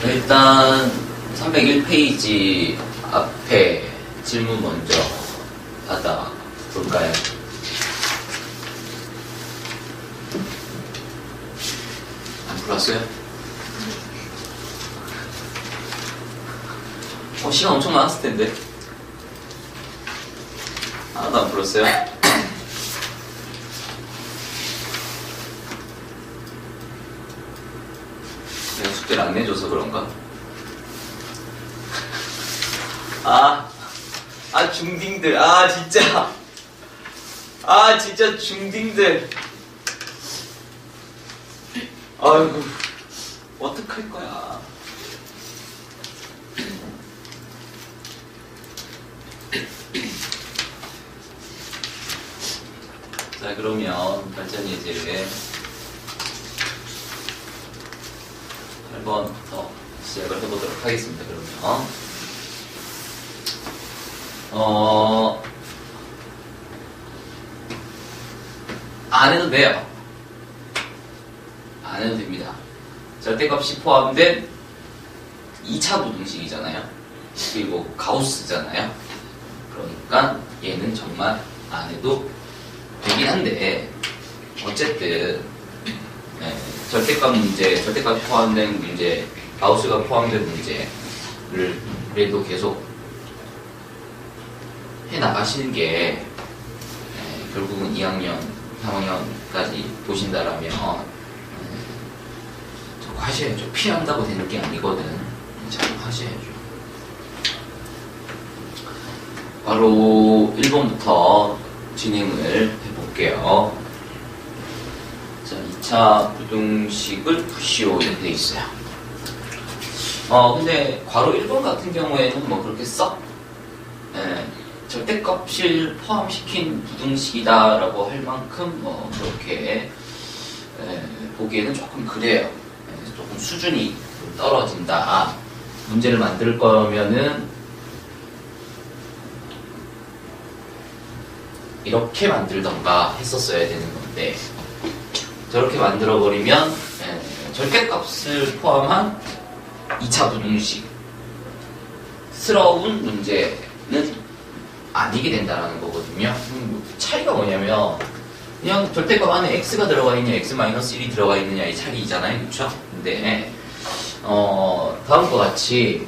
일단 301페이지 앞에 질문 먼저 받아볼까요? 안 풀었어요? 시간 엄청 많았을 텐데. 하나도 안 풀었어요? 내가 숙제를 안 내줘서 그런가? 중딩들. 진짜 중딩들. 아이고, 어떡할 거야. 자, 그러면 발전 예제를 8번부터 시작을 해보도록 하겠습니다. 그러면 안 해도 돼요. 안 해도 됩니다. 절대값이 포함된 2차 부등식이잖아요. 그리고 가우스잖아요. 그러니까 얘는 정말 안 해도 되긴 한데, 어쨌든 절대값 문제, 절대값이 포함된 문제, 가우스가 포함된 문제를 그래도 계속 해나가시는 게 결국은 2학년, 3학년까지 보신다라면 자꾸 하셔야죠. 피한다고 되는 게 아니거든. 자꾸 하셔야죠. 바로 1번부터 진행을 해볼게요. 자, 2차 부등식을 푸시오 이렇게 돼 있어요. 근데 괄호 1번 같은 경우에는 뭐 그렇게 절대값을 포함시킨 부등식이다라고 할 만큼 뭐 그렇게 보기에는 조금 그래요. 조금 수준이 떨어진다. 문제를 만들 거면은 이렇게 만들던가 했었어야 되는 건데, 저렇게 만들어버리면 절대값을 포함한 2차 부등식 스러운 문제는 아니게 된다라는 거거든요. 차이가 뭐냐면 그냥 절대값 안에 x가 들어가 있냐 x-1이 들어가 있느냐의 차이잖아요. 그렇죠? 근데 다음과 같이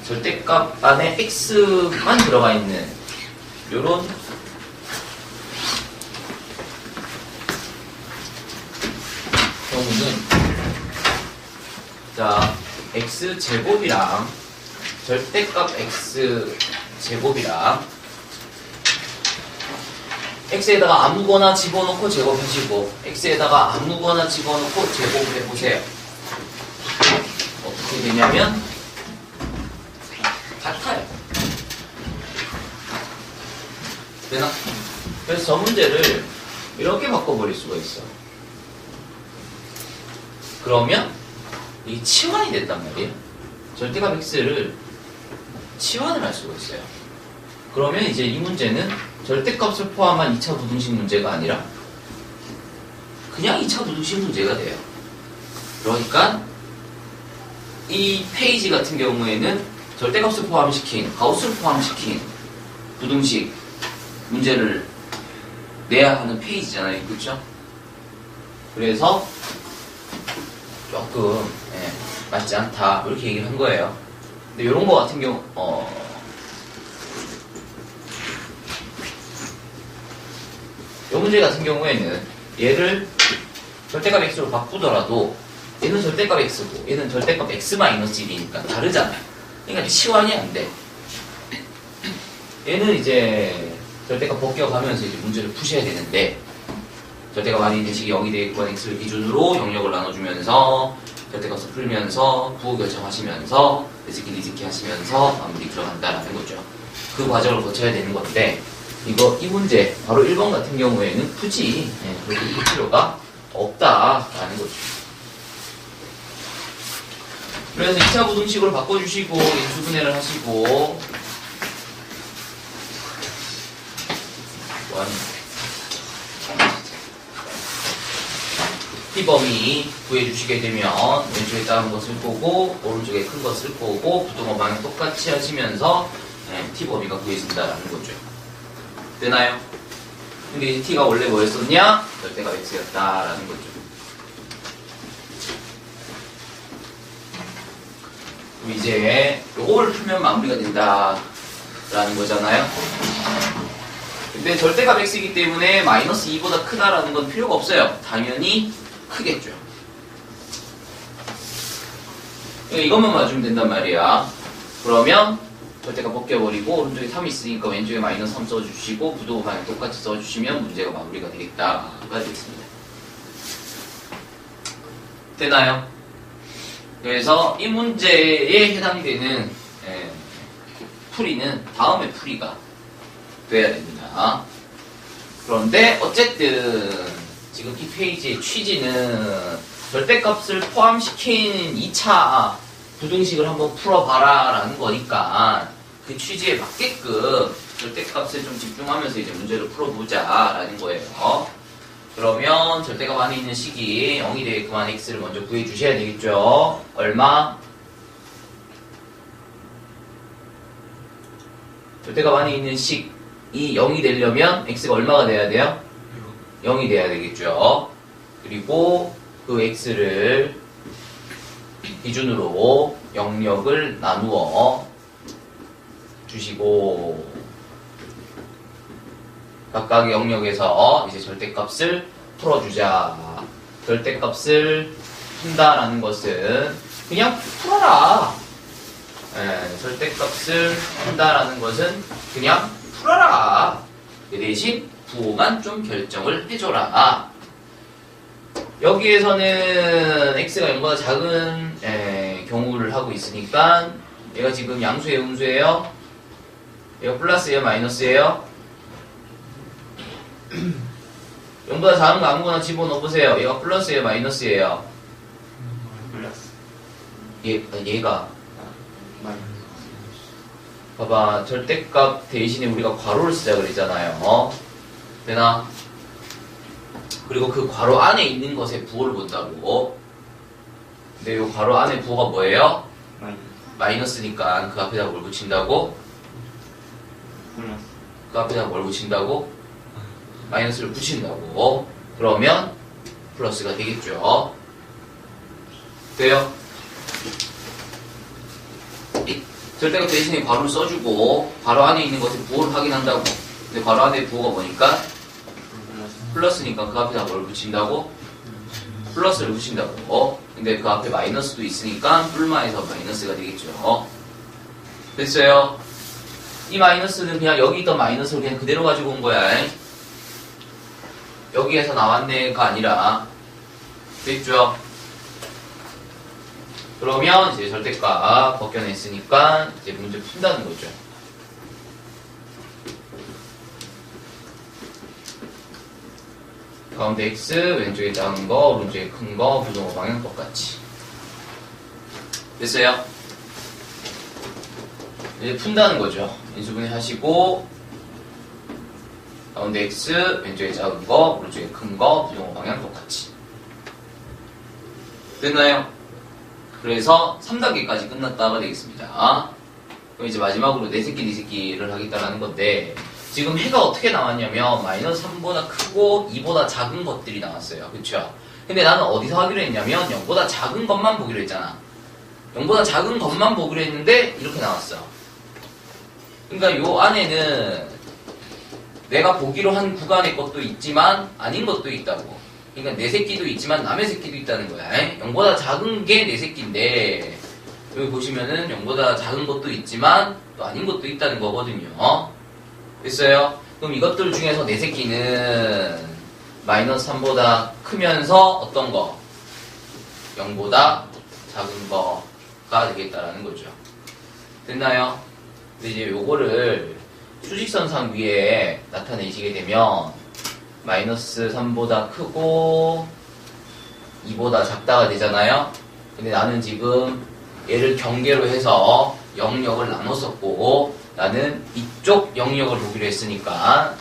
절대값 안에 x만 들어가 있는 요런 경우는, 자, x제곱이랑 절대값 x제곱이랑 x에다가 아무거나 집어넣고 제곱하시고 x에다가 아무거나 집어넣고 제곱해보세요. 어떻게 되냐면 같아요. 되나? 그래서 저 문제를 이렇게 바꿔버릴 수가 있어. 그러면 이 치환이 됐단 말이에요. 절대값 x를 치환을 할 수가 있어요. 그러면 이제 이 문제는 절대값을 포함한 2차 부등식 문제가 아니라 그냥 2차 부등식 문제가 돼요. 그러니까 이 페이지 같은 경우에는 절대값을 포함시킨, 가우스를 포함시킨 부등식 문제를 내야 하는 페이지잖아요. 그렇죠? 그래서 조금 맞지 않다 이렇게 얘기를 한 거예요. 근데 이런 거 같은 경우 이 문제 같은 경우에는 얘를 절대값 x로 바꾸더라도 얘는 절대값 x고 얘는 절대값 x-1이니까 다르잖아요. 그러니까 치환이 안 돼. 얘는 이제 절대값 벗겨가면서 이제 문제를 푸셔야 되는데, 절대값 안에 있는 식이 0이 되겠건 x를 기준으로 영역을 나눠주면서 절대값을 풀면서 부호 결정하시면서 리스키 하시면서 마무리 들어간다라는 거죠. 그 과정을 거쳐야 되는 건데, 이 문제 바로 1번 같은 경우에는 굳이 그렇게 풀 필요가 없다라는 거죠. 그래서 2차 부등식으로 바꿔주시고 인수분해를 하시고 t범위 구해주시게 되면 왼쪽에 작은 거 쓸 거고 오른쪽에 큰 거 쓸 거고 부등호 방향 똑같이 하시면서 t범위가 구해진다라는 거죠. 되나요? 근데 이 t가 원래 뭐였었냐? 절대가 x였다라는 거죠. 그럼 이제 요거를 풀면 마무리가 된다라는 거잖아요. 근데 절대값 x이기 때문에 마이너스 2보다 크다라는 건 필요가 없어요. 당연히 크겠죠. 이것만 맞으면 된단 말이야. 그러면 절대값 벗겨버리고 오른쪽에 3 있으니까 왼쪽에 마이너스 3 써주시고 부등호 방향 똑같이 써주시면 문제가 마무리가 되겠다가 되겠습니다. 되나요? 그래서 이 문제에 해당이 되는 풀이는 다음에 풀이가 돼야 됩니다. 그런데 어쨌든 지금 이 페이지의 취지는 절대값을 포함시킨 2차 부등식을 한번 풀어봐라 라는 거니까 그 취지에 맞게끔 절대값에 좀 집중하면서 이제 문제를 풀어보자 라는 거예요. 그러면 절대값 안에 있는 식이 0이 되게끔 x를 먼저 구해주셔야 되겠죠. 얼마? 절대값 안에 있는 식이 0이 되려면 x가 얼마가 돼야 돼요? 0이 돼야 되겠죠. 그리고 그 x를 기준으로 영역을 나누어 주시고 각각의 영역에서 이제 절대값을 풀어주자. 절대값을 푼다라는 것은 그냥 풀어라. 절대값을 푼다라는 것은 그냥 풀어라. 그 대신 부호만 좀 결정을 해줘라. 여기에서는 x가 0보다 작은 경우를 하고 있으니까 얘가 지금 양수예요, 음수예요? 얘가 플러스예요, 마이너스예요? 0보다 작은 거 아무거나 집어넣어보세요. 얘가 플러스예요, 마이너스예요? 플러스. 얘가 봐봐, 절대값 대신에 우리가 괄호를 쓰자 그랬잖아요. 되나? 그리고 그 괄호 안에 있는 것의 부호를 본다고. 근데 이 괄호 안에 부호가 뭐예요? 마이너스니까 그 앞에다 뭘 붙인다고? 플러스. 그 앞에다 뭘 붙인다고? 마이너스를 붙인다고. 그러면 플러스가 되겠죠. 돼요? 절대값 대신에 괄호를 써주고 괄호 안에 있는 것의 부호를 확인한다고. 근데 괄호 안에 부호가 뭐니까? 플러스니까 그 앞에다 뭘 붙인다고? 플러스를 붙인다고. 근데 그 앞에 마이너스도 있으니까 뿔마에서 마이너스가 되겠죠. 됐어요? 이 마이너스는 그냥 여기 있던 마이너스를 그냥 그대로 가지고 온 거야. 여기에서 나왔네가 아니라. 됐죠? 그러면 이제 절대값 벗겨냈으니까 이제 문제 푼다는 거죠. 가운데 x, 왼쪽에 작은 거, 오른쪽에 큰 거, 부등호 방향 똑같이. 됐어요? 이제 푼다는 거죠. 인수분해 하시고 가운데 x, 왼쪽에 작은 거, 오른쪽에 큰 거, 부등호 방향 똑같이. 됐나요? 그래서 3단계까지 끝났다가 되겠습니다. 그럼 이제 마지막으로 네 새끼를 하겠다라는 건데 지금 해가 어떻게 나왔냐면 마이너스 3보다 크고 2보다 작은 것들이 나왔어요. 그쵸? 근데 나는 어디서 하기로 했냐면 0보다 작은 것만 보기로 했잖아. 0보다 작은 것만 보기로 했는데 이렇게 나왔어. 그러니까 요 안에는 내가 보기로 한 구간의 것도 있지만 아닌 것도 있다고. 그러니까 내 새끼도 있지만 남의 새끼도 있다는 거야. 0보다 작은 게 내 새끼인데 여기 보시면은 0보다 작은 것도 있지만 또 아닌 것도 있다는 거거든요. 됐어요? 그럼 이것들 중에서 내 새끼는 마이너스 3보다 크면서 어떤 거? 0보다 작은 거가 되겠다라는 거죠. 됐나요? 근데 이제 요거를 수직선상 위에 나타내시게 되면 마이너스 3보다 크고 2보다 작다가 되잖아요. 근데 나는 지금 얘를 경계로 해서 영역을 나눴었고 나는 이쪽 영역을 보기로 했으니까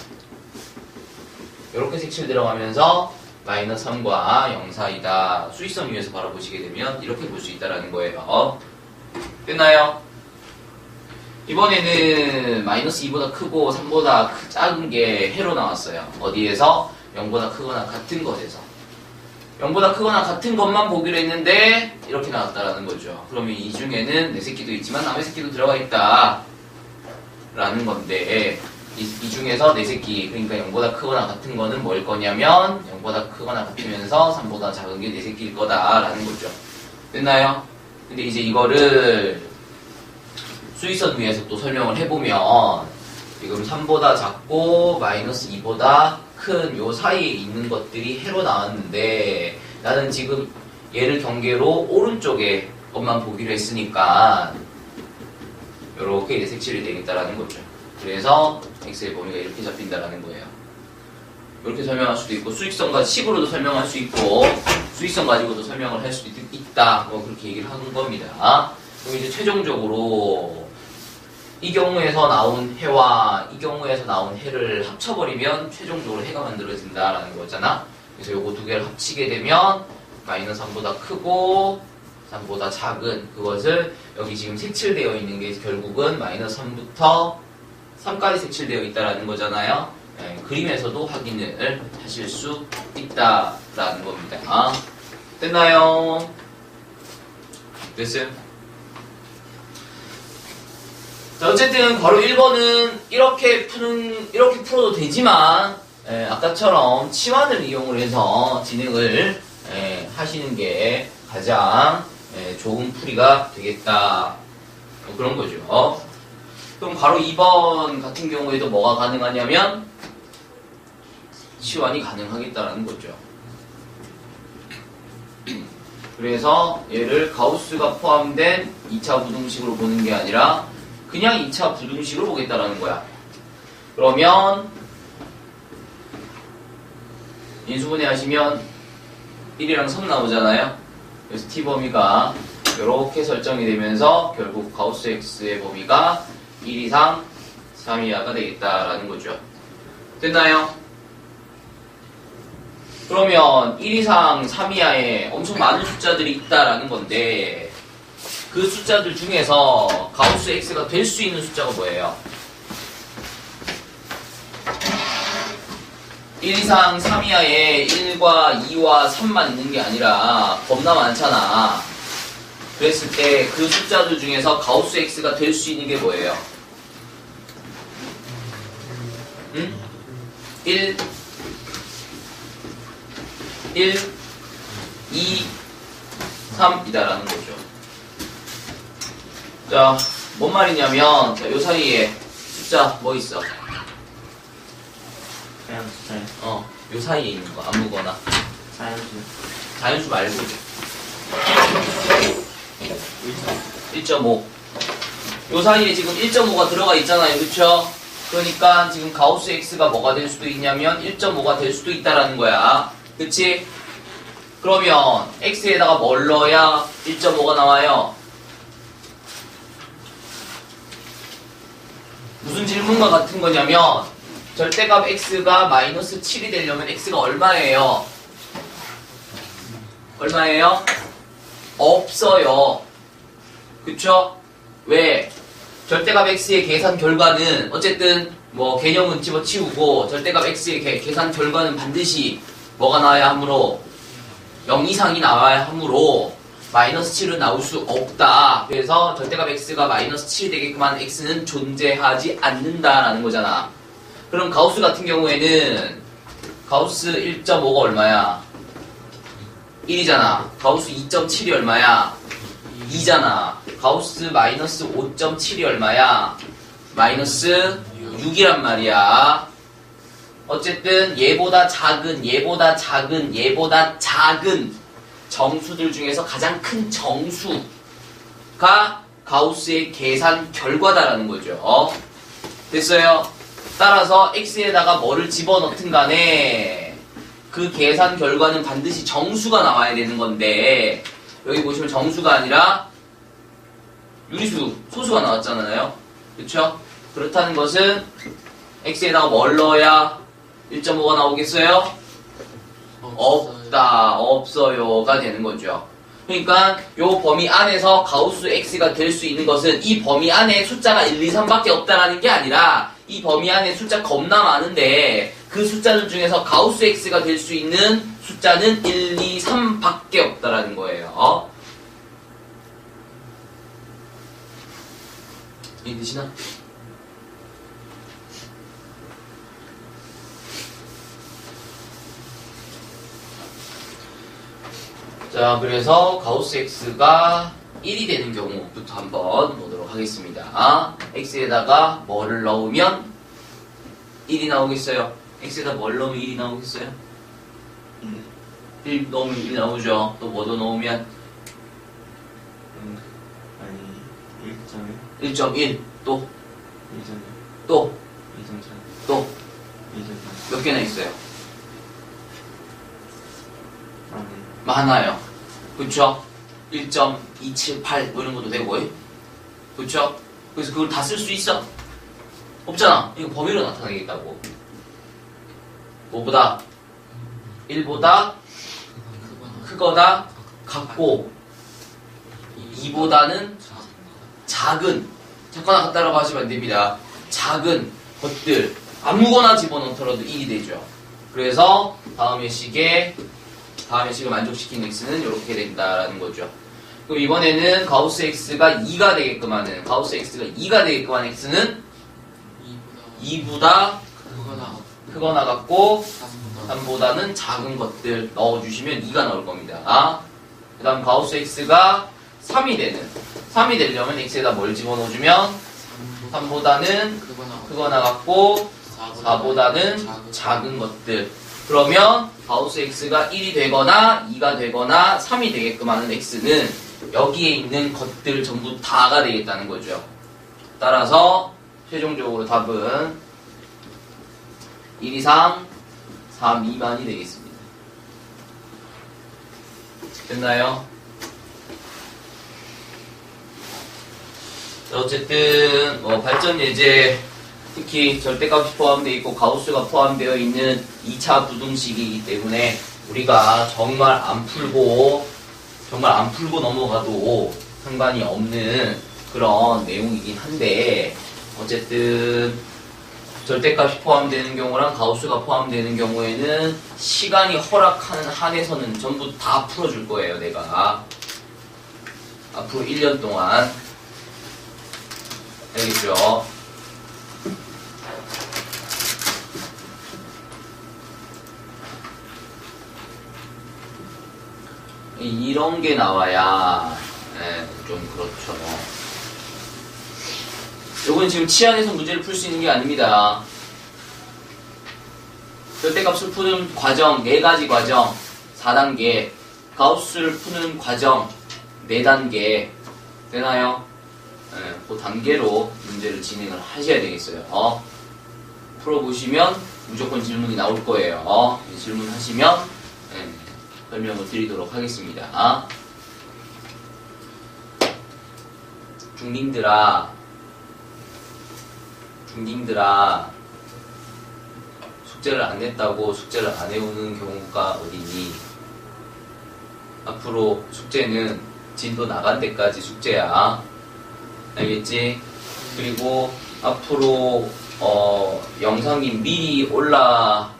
이렇게 색칠 들어가면서 마이너스 3과 0 사이다. 수익선 위에서 바라보시게 되면 이렇게 볼 수 있다라는 거예요. 됐나요? 이번에는 마이너스 2보다 크고 3보다 작은 게 해로 나왔어요. 어디에서? 0보다 크거나 같은 것에서. 0보다 크거나 같은 것만 보기로 했는데 이렇게 나왔다라는 거죠. 그러면 이 중에는 내 새끼도 있지만 남의 새끼도 들어가 있다 라는 건데 이 중에서 내 새끼, 그러니까 0보다 크거나 같은 거는 뭐일 거냐면 0보다 크거나 같으면서 3보다 작은 게 내 새끼일 거다라는 거죠. 됐나요? 근데 이제 이거를 수위선 위에서 또 설명을 해보면 지금 3보다 작고 마이너스 2보다 큰 요 사이에 있는 것들이 해로 나왔는데 나는 지금 얘를 경계로 오른쪽에 것만 보기로 했으니까 요렇게 이제 색칠이 되겠다라는 거죠. 그래서 x의 범위가 이렇게 잡힌다라는 거예요. 이렇게 설명할 수도 있고 수익선과 식으로도 설명할 수 있고 수익선 가지고도 설명을 할 수도 있다. 뭐 그렇게 얘기를 하는 겁니다. 그럼 이제 최종적으로 이 경우에서 나온 해와 이 경우에서 나온 해를 합쳐버리면 최종적으로 해가 만들어진다라는 거잖아. 그래서 요거 두 개를 합치게 되면 마이너스 3보다 크고 3보다 작은 그것을 여기 지금 색칠되어 있는 게 결국은 마이너스 3부터 3까지 색칠되어 있다라는 거잖아요. 네, 그림에서도 확인을 하실 수 있다라는 겁니다. 됐나요? 됐어요? 자, 어쨌든 괄호 1번은 이렇게 풀어도 되지만 아까처럼 치환을 이용을 해서 진행을 하시는 게 가장 좋은 풀이가 되겠다. 뭐 그런 거죠. 그럼 괄호 2번 같은 경우에도 뭐가 가능하냐면 치환이 가능하겠다라는 거죠. 그래서 얘를 가우스가 포함된 2차 부등식으로 보는 게 아니라 그냥 2차 부등식으로 보겠다라는 거야. 그러면 인수분해 하시면 1이랑 3 나오잖아요. 그래서 t 범위가 이렇게 설정이 되면서 결국 가우스 x의 범위가 1 이상 3 이하가 되겠다라는 거죠. 됐나요? 그러면 1 이상 3 이하에 엄청 많은 숫자들이 있다라는 건데 그 숫자들 중에서 가우스 x가 될 수 있는 숫자가 뭐예요? 1 이상 3 이하에 1과 2와 3만 있는 게 아니라 겁나 많잖아. 그랬을 때 그 숫자들 중에서 가우스 x가 될 수 있는 게 뭐예요? 응? 1, 2, 3이다라는 거죠. 자, 뭔 말이냐면, 자, 요 사이에 숫자 뭐 있어? 자연수, 자연. 요 사이에 있는 거, 아무거나. 자연수. 자연수 말고. 1.5. 요 사이에 지금 1.5가 들어가 있잖아요. 그쵸? 그러니까 지금 가우스 x가 뭐가 될 수도 있냐면 1.5가 될 수도 있다라는 거야. 그치? 그러면 x에다가 뭘 넣어야 1.5가 나와요? 무슨 질문과 같은 거냐면 절대값 x가 마이너스 7이 되려면 x가 얼마예요? 얼마예요? 없어요. 그쵸? 왜? 절대값 x의 계산 결과는 어쨌든 뭐 개념은 집어치우고 절대값 x의 계산 결과는 반드시 뭐가 나와야 하므로 0 이상이 나와야 하므로 마이너스 7은 나올 수 없다. 그래서 절대값 x가 마이너스 7이 되게끔 하는 x는 존재하지 않는다라는 거잖아. 그럼 가우스 같은 경우에는 가우스 1.5가 얼마야? 1이잖아. 가우스 2.7이 얼마야? 2잖아. 가우스 마이너스 5.7이 얼마야? 마이너스 6이란 말이야. 어쨌든 얘보다 작은 정수들 중에서 가장 큰 정수가 가우스의 계산 결과다라는 거죠. 됐어요? 따라서 x에다가 뭐를 집어넣든 간에 그 계산 결과는 반드시 정수가 나와야 되는 건데 여기 보시면 정수가 아니라 유리수, 소수가 나왔잖아요. 그쵸? 그렇다는 것은 x에다가 뭘 넣어야 1.5가 나오겠어요? 없다, 없어요가 되는 거죠. 그러니까 요 범위 안에서 가우스 x가 될 수 있는 것은 이 범위 안에 숫자가 1, 2, 3밖에 없다라는 게 아니라 이 범위 안에 숫자 겁나 많은데 그 숫자들 중에서 가우스 x가 될 수 있는 숫자는 1, 2, 3밖에 없다라는 거예요. 이해되시나? 자, 그래서 가우스 x가 1이 되는 경우부터 한번 보도록 하겠습니다. x에다가 뭐를 넣으면 1이 나오겠어요? x에다 뭘 넣으면 1이 나오겠어요? 1 넣으면 1 나오죠. 또 뭐도 넣으면 아니 1.1 1.1 또 2.1 또 2.4 또 2.4 몇 개나 있어요? 아니 많아요. 그쵸? 1.278 뭐 이런 것도 되고, 그쵸? 그래서 그걸 다 쓸 수 있어? 없잖아. 이거 범위로 나타내겠다고. 뭐보다? 1보다 크거나 같고 2보다는 작은, 작거나 같다라고 하시면 안 됩니다. 작은 것들 아무거나 집어넣더라도 1이 되죠. 그래서 다음의 식을 만족시키는 x는 이렇게 된다라는 거죠. 그럼 이번에는 가우스 x가 2가 되게끔 하는, 가우스 x가 2가 되게끔 하는 x는 2보다 크거나 같고 3보다는 작은 것들 넣어주시면 2가 나올 겁니다. 그 다음 가우스 x가 3이 되려면 x에다 뭘 집어넣어주면 3보다는 크거나 같고 4보다는 작은 것들. 그러면 가우스 x가 1이 되거나 2가 되거나 3이 되게끔 하는 x는 여기에 있는 것들 전부 다가 되겠다는 거죠. 따라서 최종적으로 답은 1 이상 3 미만이 되겠습니다. 됐나요? 어쨌든 발전 예제, 특히 절대값이 포함되어 있고 가우스가 포함되어 있는 2차 부등식이기 때문에 우리가 정말 안 풀고 넘어가도 상관이 없는 그런 내용이긴 한데, 어쨌든 절대값이 포함되는 경우랑 가우스가 포함되는 경우에는 시간이 허락하는 한에서는 전부 다 풀어줄 거예요. 내가 앞으로 1년 동안. 알겠죠? 이런 게 나와야 좀 그렇죠. 요건 지금 치안에서 문제를 풀 수 있는 게 아닙니다. 절대값을 푸는 과정 4가지 과정 4단계, 가우스를 푸는 과정 4단계 되나요? 그 단계로 문제를 진행을 하셔야 되겠어요. 풀어보시면 무조건 질문이 나올 거예요. 질문하시면 설명을 드리도록 하겠습니다. 중딩들아, 숙제를 안 냈다고 숙제를 안 해오는 경우가 어디니? 앞으로 숙제는 진도 나간 데까지 숙제야. 알겠지? 그리고 앞으로 영상이 미리 올라가지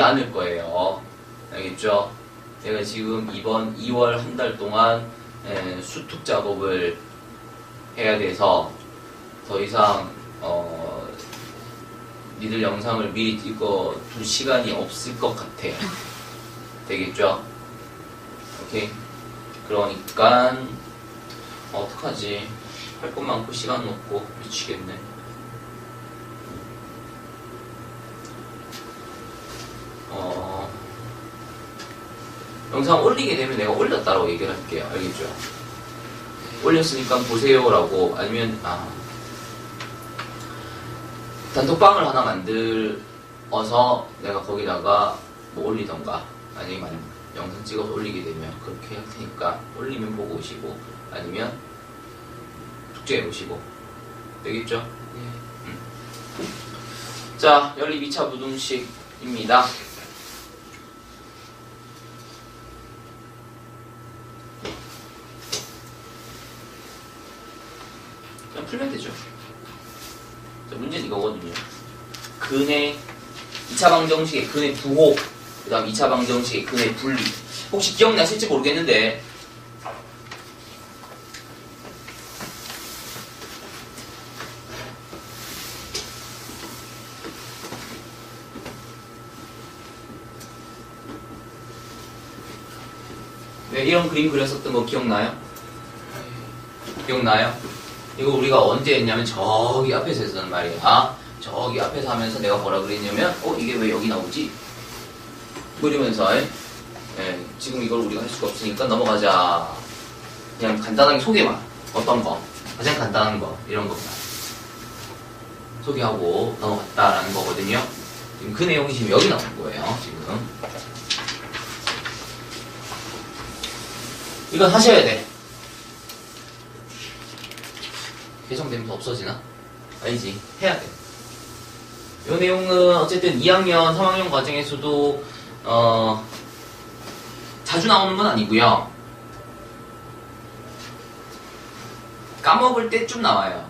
않을 거예요. 알겠죠? 내가 지금 이번 2월 한 달 동안 수특 작업을 해야 돼서 더 이상 니들 영상을 미리 찍어둘 시간이 없을 것 같아. 되겠죠? 오케이? 그러니까 어떡하지? 할 것 많고 시간 없고 미치겠네. 영상 올리게 되면 내가 올렸다라고 얘기를 할게요. 알겠죠? 올렸으니까 보세요라고, 아니면 단톡방을 하나 만들어서 내가 거기다가 뭐 올리던가, 아니면 영상 찍어서 올리게 되면 그렇게 할 테니까 올리면 보고 오시고, 아니면 숙제해 오시고. 되겠죠? 네. 자, 연립 2차 부등식입니다. 풀면 되죠. 자, 문제는 이거거든요. 근의 2차 방정식의 근의 부호, 그 다음 2차 방정식의 근의 분리. 혹시 기억나실지 모르겠는데 네, 이런 그림 그렸었던 거 기억나요? 기억나요? 이거 우리가 언제 했냐면 저기 앞에서 했었단 말이야. 저기 앞에서 하면서 내가 뭐라 그랬냐면 이게 왜 여기 나오지? 뭐 이러면서 지금 이걸 우리가 할 수가 없으니까 넘어가자. 그냥 간단하게 소개만. 어떤 거? 가장 간단한 거. 이런 것만 소개하고 넘어갔다라는 거거든요. 지금 그 내용이 지금 여기 나온 거예요. 지금 이건 하셔야 돼. 개정되면서 없어지나? 아니지. 해야 돼. 이 내용은 어쨌든 2학년, 3학년 과정에서도 자주 나오는 건 아니고요. 까먹을 때 좀 나와요.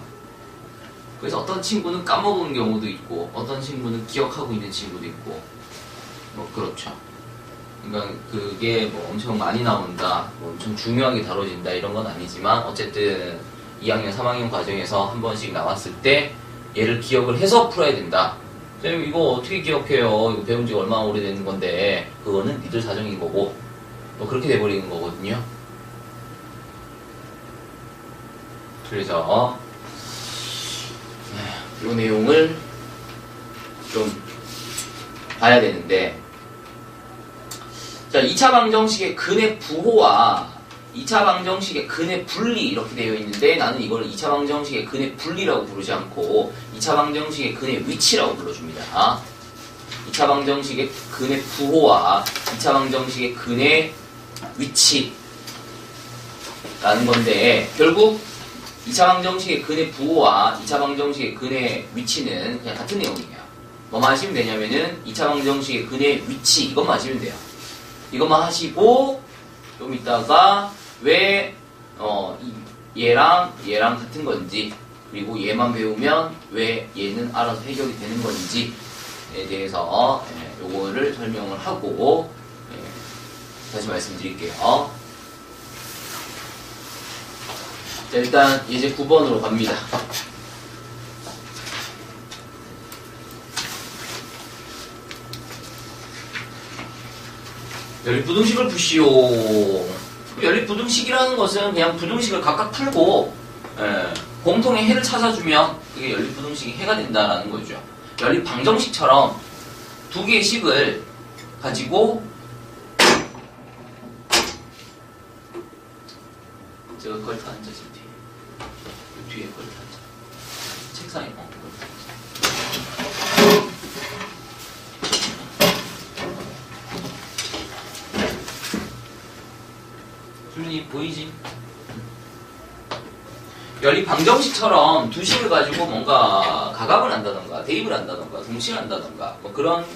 그래서 어떤 친구는 까먹은 경우도 있고 어떤 친구는 기억하고 있는 친구도 있고 뭐 그렇죠. 그러니까 그게 뭐 엄청 많이 나온다, 뭐 엄청 중요하게 다뤄진다 이런 건 아니지만 어쨌든 2학년, 3학년 과정에서 한 번씩 나왔을 때 얘를 기억을 해서 풀어야 된다. 선생님 이거 어떻게 기억해요? 이거 배운 지 얼마나 오래된 건데 그거는 니들 사정인 거고 뭐 그렇게 돼버리는 거거든요. 그래서 이 내용을 좀 봐야 되는데 자, 2차 방정식의 근의 부호와 2차 방정식의 근의 분리 이렇게 되어 있는데 나는 이걸 2차 방정식의 근의 분리라고 부르지 않고 2차 방정식의 근의 위치라고 불러줍니다. 2차 방정식의 근의 부호와 2차 방정식의 근의 위치라는 건데 결국 2차 방정식의 근의 부호와 2차 방정식의 근의 위치는 그냥 같은 내용이에요. 뭐만 하시면 되냐면은 2차 방정식의 근의 위치 이것만 하시면 돼요. 이것만 하시고 좀 이따가 왜 얘랑 같은 건지 그리고 얘만 배우면 왜 얘는 알아서 해결이 되는 건지에 대해서 요거를 설명을 하고 다시 말씀드릴게요. 자, 일단 예제 9번으로 갑니다. 연립부등식을 푸시오. 연립부등식이라는 것은 그냥 부등식을 각각 풀고 공통의 해를 찾아주면 그게 연립부등식이 해가 된다는 거죠. 연립방정식처럼 두 개의 식을 가지고 제가 걸터 앉아 지금 뒤에 걸터 앉아 책상에 걸터 앉아. 수민이 보이지? 연립 방정식처럼 두 식을 가지고 뭔가 가각을 한다던가 대입을 한다던가 동식을 한다던가 뭐 그런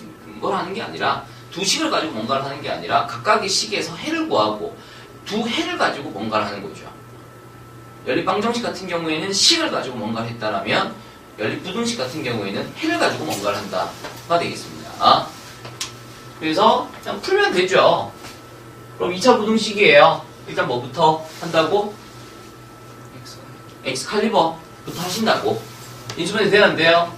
걸 하는 게 아니라 두 식을 가지고 뭔가를 하는 게 아니라 각각의 식에서 해를 구하고 두 해를 가지고 뭔가를 하는 거죠. 연립 방정식 같은 경우에는 식을 가지고 뭔가를 했다라면 연립 부등식 같은 경우에는 해를 가지고 뭔가를 한다가 되겠습니다. 그래서 그냥 풀면 되죠. 그럼 2차 부등식이에요. 일단 뭐부터 한다고? 엑스칼리버부터 하신다고. 인수분해 돼야 안 돼요?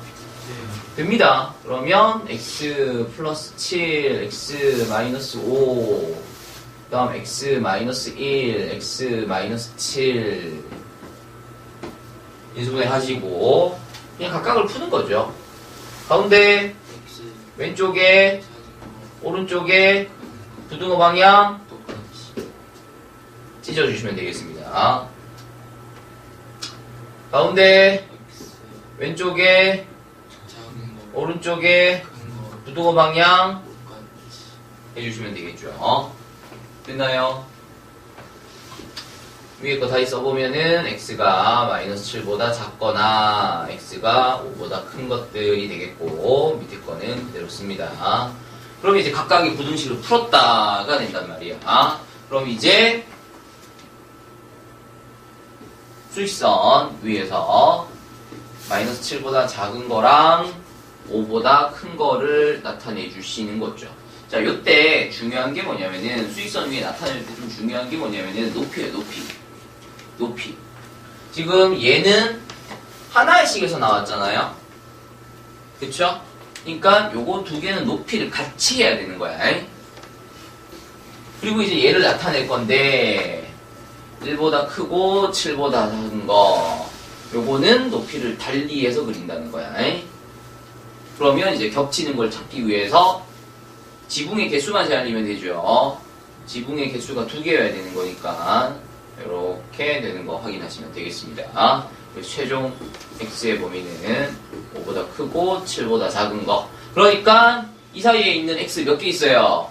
됩니다. 그러면 x 플러스 7, x 마이너스 5, 그 다음 x 마이너스 1, x 마이너스 7 인수분해 하시고 그냥 각각을 푸는 거죠. 가운데 왼쪽에 오른쪽에 부등호 방향 찢어주시면 되겠습니다. 가운데 왼쪽에 오른쪽에 부등호 방향 해주시면 되겠죠. 됐나요? 위에 거 다시 써보면은 x가 마이너스 7보다 작거나 x가 5보다 큰 것들이 되겠고 밑에 거는 그대로 씁니다. 그럼 이제 각각의 부등식을 풀었다가 된단 말이야. 그럼 이제 수익선 위에서 마이너스 7보다 작은 거랑 5보다 큰 거를 나타내 주시는 거죠. 자, 요때 중요한 게 뭐냐면은 수익선 위에 나타낼 때 좀 중요한 게 뭐냐면은 높이예요, 높이. 높이. 지금 얘는 하나의 식에서 나왔잖아요. 그쵸? 그러니까 요거 두 개는 높이를 같이 해야 되는 거야. 그리고 이제 얘를 나타낼 건데 1보다 크고 7보다 작은 거 요거는 높이를 달리해서 그린다는 거야. 그러면 이제 겹치는 걸 찾기 위해서 지붕의 개수만 제한이면 되죠. 지붕의 개수가 2개여야 되는 거니까 이렇게 되는 거 확인하시면 되겠습니다. 그래서 최종 x의 범위는 5보다 크고 7보다 작은 거. 그러니까 이 사이에 있는 x 몇 개 있어요?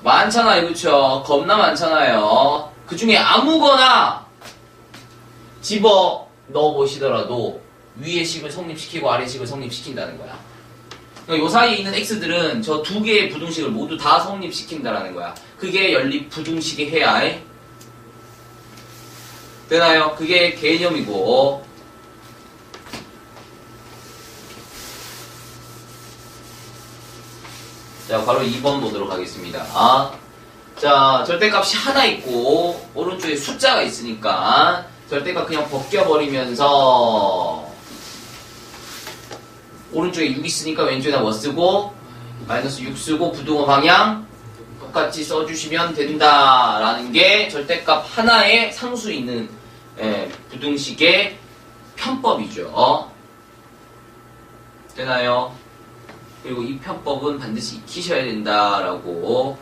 많잖아요, 그쵸? 겁나 많잖아요. 그 중에 아무거나 집어 넣어 보시더라도 위의 식을 성립시키고 아래 식을 성립시킨다는 거야. 그러니까 요 사이에 있는 x들은 저 2개의 부등식을 모두 다 성립시킨다라는 거야. 그게 연립 부등식이 해야 해. 되나요? 그게 개념이고. 자, 바로 2번 보도록 하겠습니다. 자, 절대값이 하나 있고 오른쪽에 숫자가 있으니까 절대값 그냥 벗겨버리면서 오른쪽에 6 있으니까 왼쪽에다 뭐 쓰고 마이너스 6 쓰고 부등호 방향 똑같이 써주시면 된다라는 게 절대값 하나에 상수 있는 부등식의 편법이죠. 되나요? 그리고 이 편법은 반드시 익히셔야 된다라고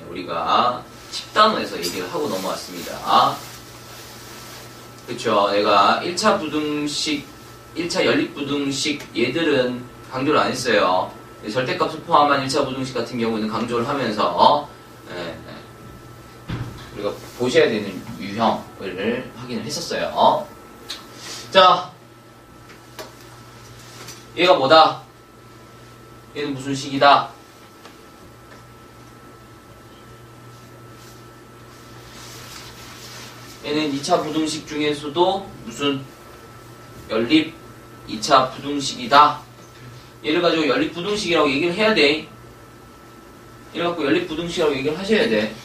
우리가 10단원에서 얘기를 하고 넘어왔습니다. 그쵸? 내가 1차 부등식, 1차 연립부등식 얘들은 강조를 안 했어요. 절대값을 포함한 1차 부등식 같은 경우는 강조를 하면서 우리가 보셔야 되는 유형을 확인을 했었어요. 자, 얘가 뭐다? 얘는 무슨 식이다? 얘는 2차 부등식 중에서도 무슨 연립 2차 부등식이다. 얘를 가지고 연립 부등식이라고 얘기를 해야 돼. 얘를 갖고 연립 부등식이라고 얘기를 하셔야 돼.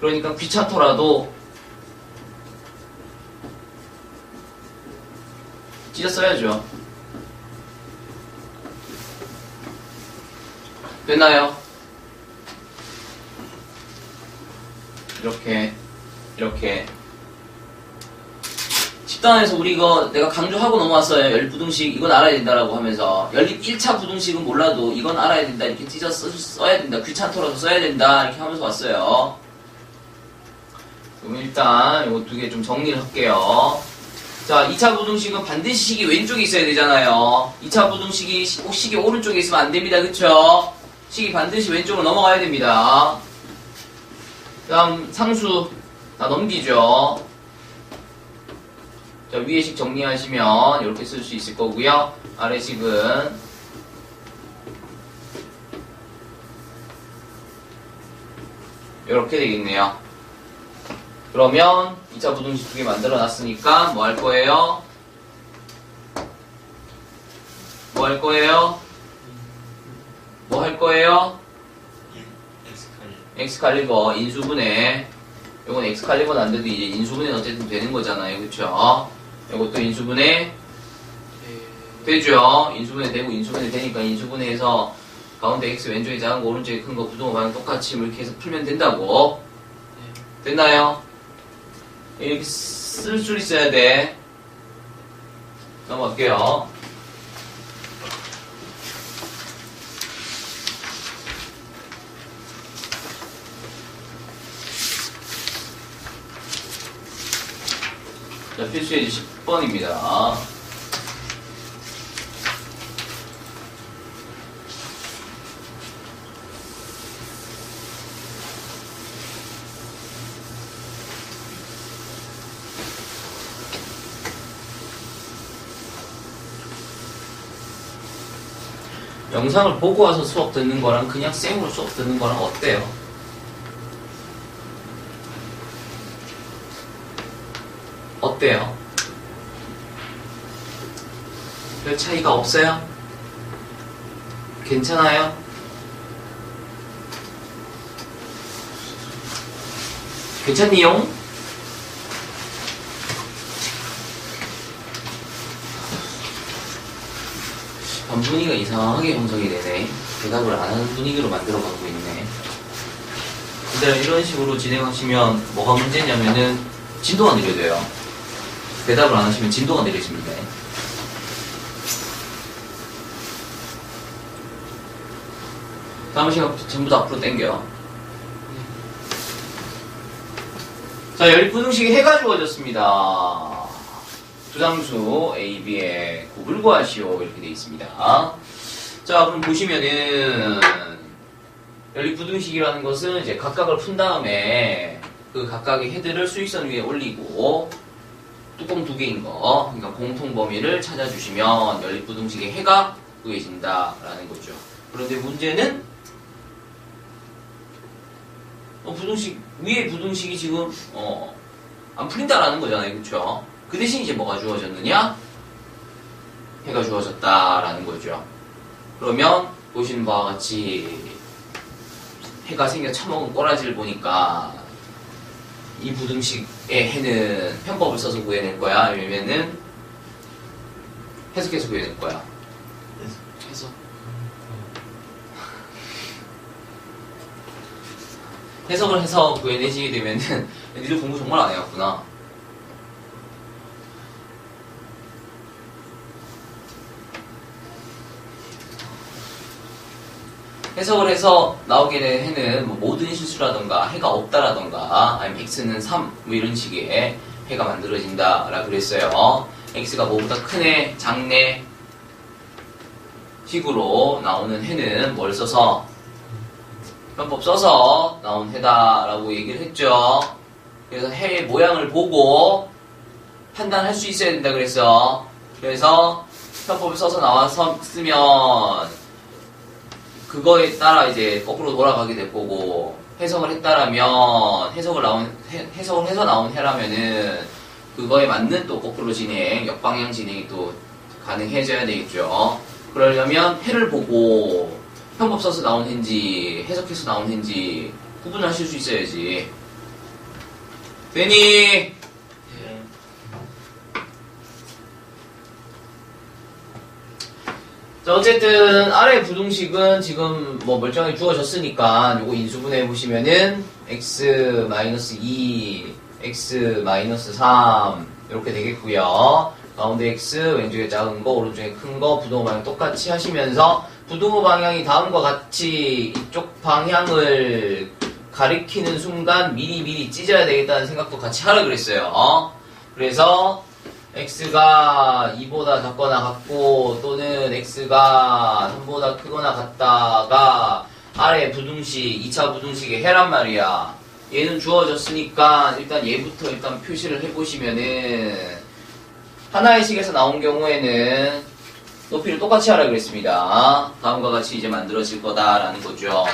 그러니까 귀찮더라도 찢어 써야죠. 됐나요? 이렇게 10단원에서 우리 이거 내가 강조하고 넘어왔어요. 연립 부등식 이건 알아야 된다라고 하면서 연립 1차 부등식은 몰라도 이건 알아야 된다. 이렇게 찢어 써야 된다. 귀찮더라도 써야 된다. 이렇게 하면서 왔어요. 그럼 일단 이거 2개 좀 정리를 할게요. 자, 2차 부등식은 반드시 식이 왼쪽에 있어야 되잖아요. 2차 부등식이 식이 오른쪽에 있으면 안 됩니다. 그쵸? 식이 반드시 왼쪽으로 넘어가야 됩니다. 그 다음 상수 다 넘기죠. 자, 위의 식 정리하시면 이렇게 쓸 수 있을 거고요. 아래 식은 이렇게 되겠네요. 그러면 2차 부등식 2개 만들어 놨으니까 뭐 할 거예요? 뭐 할 거예요? 뭐 할 거예요? 엑스칼리버 인수분해. 요건 엑스칼리버는 안 돼도 이제 인수분해는 어쨌든 되는 거잖아요. 그쵸? 요것도 인수분해 되죠? 인수분해 되고 인수분해 되니까 인수분해해서 가운데 x 왼쪽에 작은 거 오른쪽에 큰 거 부등호 방향 똑같이 이렇게 해서 풀면 된다고. 됐나요? 이렇게 쓸 줄 있어야 돼. 넘어갈게요. 자, 필수예제 10번입니다. 영상을 보고 와서 수업 듣는 거랑 그냥 쌤으로 수업 듣는 거랑 어때요? 어때요? 별 차이가 없어요? 괜찮아요? 괜찮니요? 분위기가 이상하게 형성이 되네. 대답을 안 하는 분위기로 만들어가고 있네. 근데 이런 식으로 진행하시면 뭐가 문제냐면은 진도가 느려져요. 대답을 안 하시면 진도가 느려집니다. 다음 시간 전부 다 앞으로 당겨. 자, 연립부등식이 해가 주어졌습니다. 두상수 A, B의 곱을 구하시오 이렇게 되어 있습니다. 자, 그럼 보시면은 연립부등식이라는 것은 이제 각각을 푼 다음에 그 각각의 헤드를 수직선 위에 올리고 뚜껑 두 개인 거, 그러니까 공통 범위를 찾아주시면 연립부등식의 해가 구해진다라는 거죠. 그런데 문제는 부등식 위에 부등식이 지금 안 풀린다라는 거잖아요, 그렇죠? 그 대신 이제 뭐가 주어졌느냐? 해가 주어졌다라는 거죠. 그러면 보시는 바와 같이 해가 생겨 처먹은 꼬라지를 보니까 이 부등식의 해는 편법을 써서 구해낼 거야? 아니면은 해석해서 구해낼 거야? 해석. 해석을 해서 구해내시게 되면은 니들 공부 정말 안 해왔구나. 해석을 해서 나오게 된 해는 뭐 모든 실수라던가 해가 없다라던가 아니면 x는 3 뭐 이런 식의 해가 만들어진다 라 그랬어요. x가 뭐보다 크네 작네 식으로 나오는 해는 뭘 써서 편법 써서 나온 해다라고 얘기를 했죠. 그래서 해의 모양을 보고 판단할 수 있어야 된다 그랬어. 그래서 편법을 써서 나와서 쓰면 그거에 따라 이제 거꾸로 돌아가게 될 거고, 해석을 했다라면 해석을 해서 나온 해라면은 그거에 맞는 또 거꾸로 진행, 역방향 진행이 또 가능해져야 되겠죠. 그러려면 해를 보고 편법 써서 나온 해인지 해석해서 나온 해인지 구분을 하실 수 있어야지. 되니? 자, 어쨌든 아래 부등식은 지금 뭐 멀쩡하게 주어졌으니까 요거 인수분해 보시면은 x-2, x-3 이렇게 되겠고요. 가운데 x 왼쪽에 작은 거 오른쪽에 큰 거 부등호 방향 똑같이 하시면서 부등호 방향이 다음과 같이 이쪽 방향을 가리키는 순간 미리 찢어야 되겠다는 생각도 같이 하라 그랬어요. 그래서 x가 2보다 작거나 같고 또는 x가 3보다 크거나 같다가 아래 부등식, 2차 부등식의 해란 말이야. 얘는 주어졌으니까 일단 얘부터 일단 표시를 해보시면은 하나의 식에서 나온 경우에는 높이를 똑같이 하라 그랬습니다. 다음과 같이 이제 만들어질 거다라는 거죠.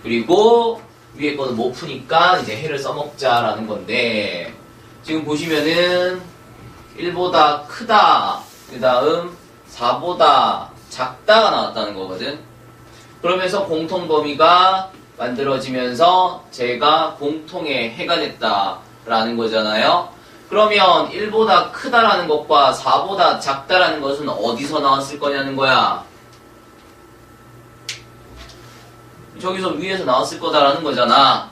그리고 위에 거는 못 푸니까 이제 해를 써먹자라는 건데 지금 보시면은 1보다 크다, 그 다음 4보다 작다가 나왔다는 거거든. 그러면서 공통 범위가 만들어지면서 제가 공통의 해가 됐다라는 거잖아요. 그러면 1보다 크다라는 것과 4보다 작다라는 것은 어디서 나왔을 거냐는 거야. 저기서 위에서 나왔을 거다라는 거잖아.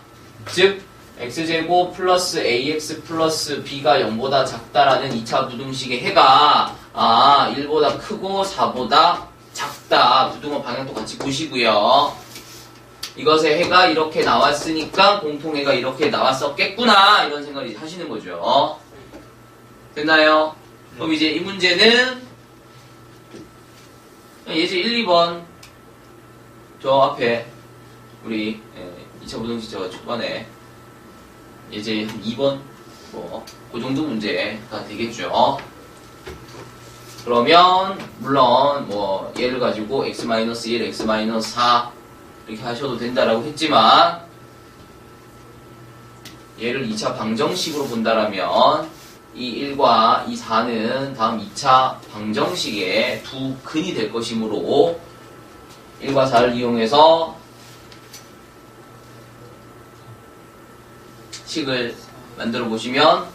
즉 x제곱 플러스 ax 플러스 b가 0보다 작다라는 2차 부등식의 해가 1보다 크고 4보다 작다. 부등호 방향도 같이 보시고요. 이것의 해가 이렇게 나왔으니까 공통해가 이렇게 나왔었겠구나 이런 생각을 하시는 거죠. 됐나요? 그럼 이제 이 문제는 예제 1, 2번 저 앞에 우리 2차 부등식 저 초반에 예제 2번 뭐 그 정도 문제가 되겠죠. 그러면 물론 뭐 얘를 가지고 x-1, x-4 이렇게 하셔도 된다라고 했지만 얘를 2차 방정식으로 본다라면 이 1과 이 4는 다음 2차 방정식의 두 근이 될 것이므로 1과 4를 이용해서 식을 만들어 보시면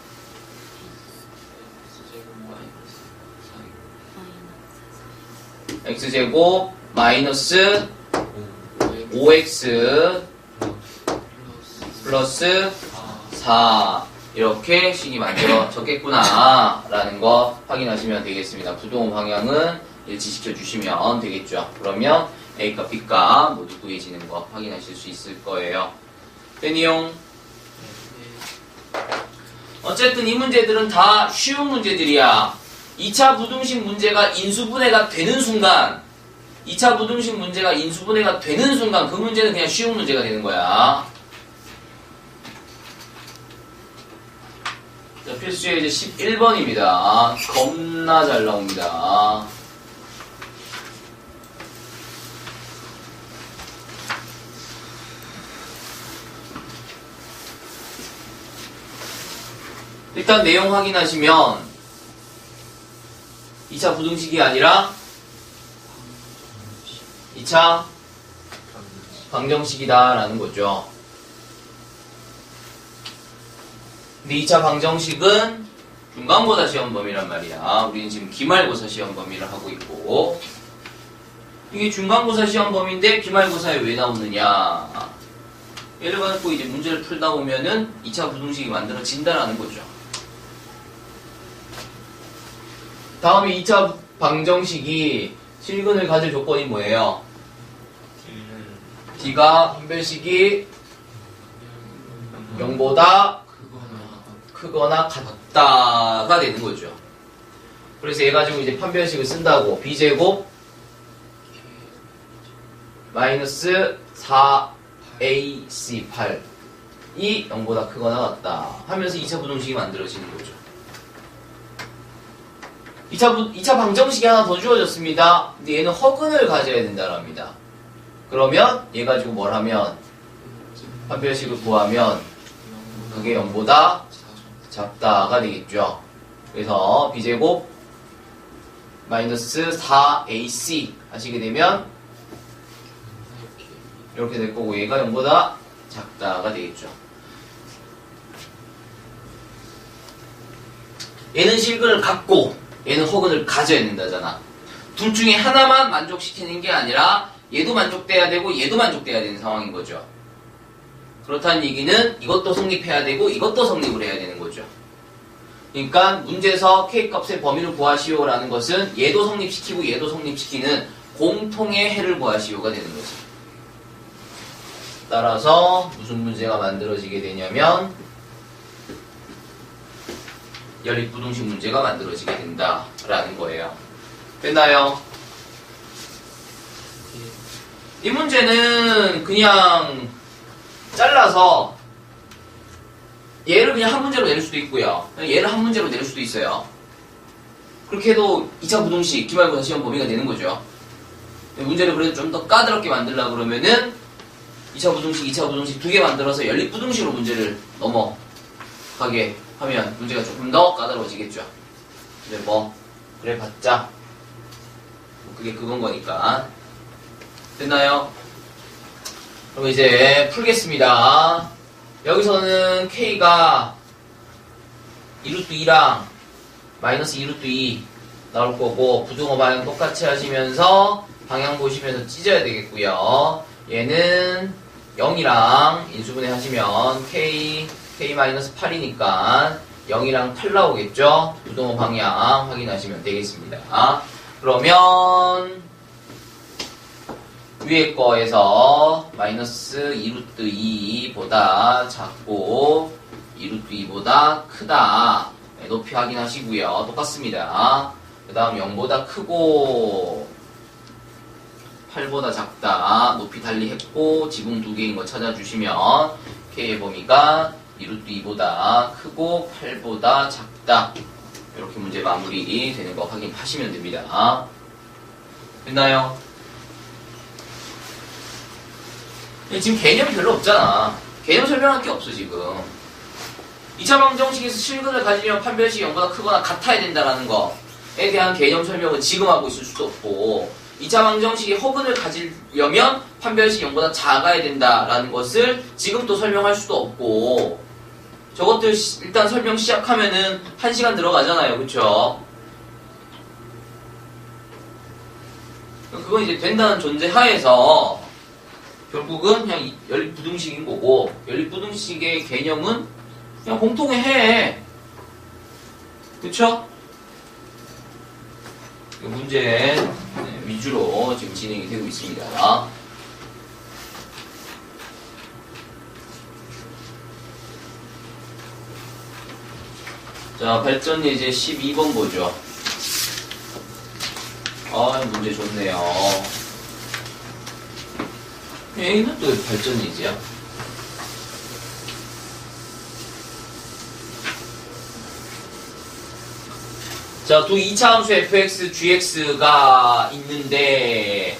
x제곱 마이너스 5x 플러스 4 이렇게 식이 만들어졌겠구나 라는 거 확인하시면 되겠습니다. 부동호 방향은 일치시켜 주시면 되겠죠. 그러면 A값 B값 모두 구해지는 거 확인하실 수 있을 거예요. 되니용? 어쨌든 이 문제들은 다 쉬운 문제들이야. 2차 부등식 문제가 인수분해가 되는 순간 2차 부등식 문제가 인수분해가 되는 순간 그 문제는 그냥 쉬운 문제가 되는 거야. 자, 필수의 이제 11번입니다. 겁나 잘 나옵니다. 일단 내용 확인하시면 2차 부등식이 아니라 2차 방정식이다 라는 거죠. 근데 2차 방정식은 중간고사 시험 범위란 말이야. 우리는 지금 기말고사 시험 범위를 하고 있고 이게 중간고사 시험 범위인데 기말고사에 왜 나오느냐. 예를 갖고 이제 문제를 풀다 보면은 2차 부등식이 만들어진다라는 거죠. 다음에 2차 방정식이 실근을 가질 조건이 뭐예요? D가 판별식이 0보다 크거나 같다가 되는 거죠. 그래서 얘 가지고 이제 판별식을 쓴다고 B제곱 마이너스 4AC8이 0보다 크거나 같다 하면서 2차 부등식이 만들어지는 거죠. 2차 방정식이 하나 더 주어졌습니다. 근데 얘는 허근을 가져야 된다랍니다. 그러면 얘 가지고 뭘 하면 판별식을 구하면 그게 0보다 작다가 되겠죠. 그래서 B제곱 마이너스 4AC 하시게 되면 이렇게 될 거고 얘가 0보다 작다가 되겠죠. 얘는 실근을 갖고 얘는 허근을 가져야 된다잖아. 둘 중에 하나만 만족시키는 게 아니라 얘도 만족돼야 되고 얘도 만족돼야 되는 상황인 거죠. 그렇다는 얘기는 이것도 성립해야 되고 이것도 성립을 해야 되는 거죠. 그러니까 문제에서 K값의 범위를 구하시오 라는 것은 얘도 성립시키고 얘도 성립시키는 공통의 해를 구하시오가 되는 거죠. 따라서 무슨 문제가 만들어지게 되냐면 연립부등식 문제가 만들어지게 된다라는 거예요. 됐나요? 이 문제는 그냥 잘라서 얘를 그냥 한 문제로 낼 수도 있고요. 얘를 한 문제로 낼 수도 있어요. 그렇게 해도 2차 부등식, 기말고사 시험 범위가 되는 거죠. 문제를 그래도 좀 더 까다롭게 만들려고 그러면은 2차 부등식 두 개 만들어서 연립부등식으로 문제를 넘어가게 하면 문제가 조금 더 까다로워지겠죠. 근데 뭐 그래 봤자 그게 그건 거니까. 됐나요? 그럼 이제 풀겠습니다. 여기서는 K가 2루트 2랑 마이너스 2루트 2 나올 거고 부등호 방향 똑같이 하시면서 방향 보시면서 찢어야 되겠고요. 얘는 0이랑 인수분해 하시면 K-8이니까 0이랑 8 나오겠죠? 부등호 방향 확인하시면 되겠습니다. 그러면 위에 거에서 마이너스 2루트 2보다 작고 2루트 2보다 크다. 네, 높이 확인하시고요. 똑같습니다. 그 다음 0보다 크고 8보다 작다. 높이 달리 했고 지붕 두 개인 거 찾아주시면 K의 범위가 2루트 2보다 크고 8보다 작다. 이렇게 문제 마무리 되는 거 확인하시면 됩니다. 됐나요? 지금 개념이 별로 없잖아. 개념 설명할 게 없어 지금. 2차 방정식에서 실근을 가지려면 판별식이 0보다 크거나 같아야 된다는 거에 대한 개념 설명은 지금 하고 있을 수도 없고 2차 방정식이 허근을 가지려면 판별식이 0보다 작아야 된다라는 것을 지금 또 설명할 수도 없고 저것들 일단 설명 시작하면은 1시간 들어가잖아요. 그쵸? 그건 이제 된다는 존재 하에서 결국은 그냥 연립부등식인 거고 연립부등식의 개념은 그냥 공통의 해. 그쵸? 문제 위주로 지금 진행이 되고 있습니다. 자, 발전 예제 12번 보죠. 문제 좋네요. 얘는 또 발전 예제야. 자, 또 2차 함수 fx, gx가 있는데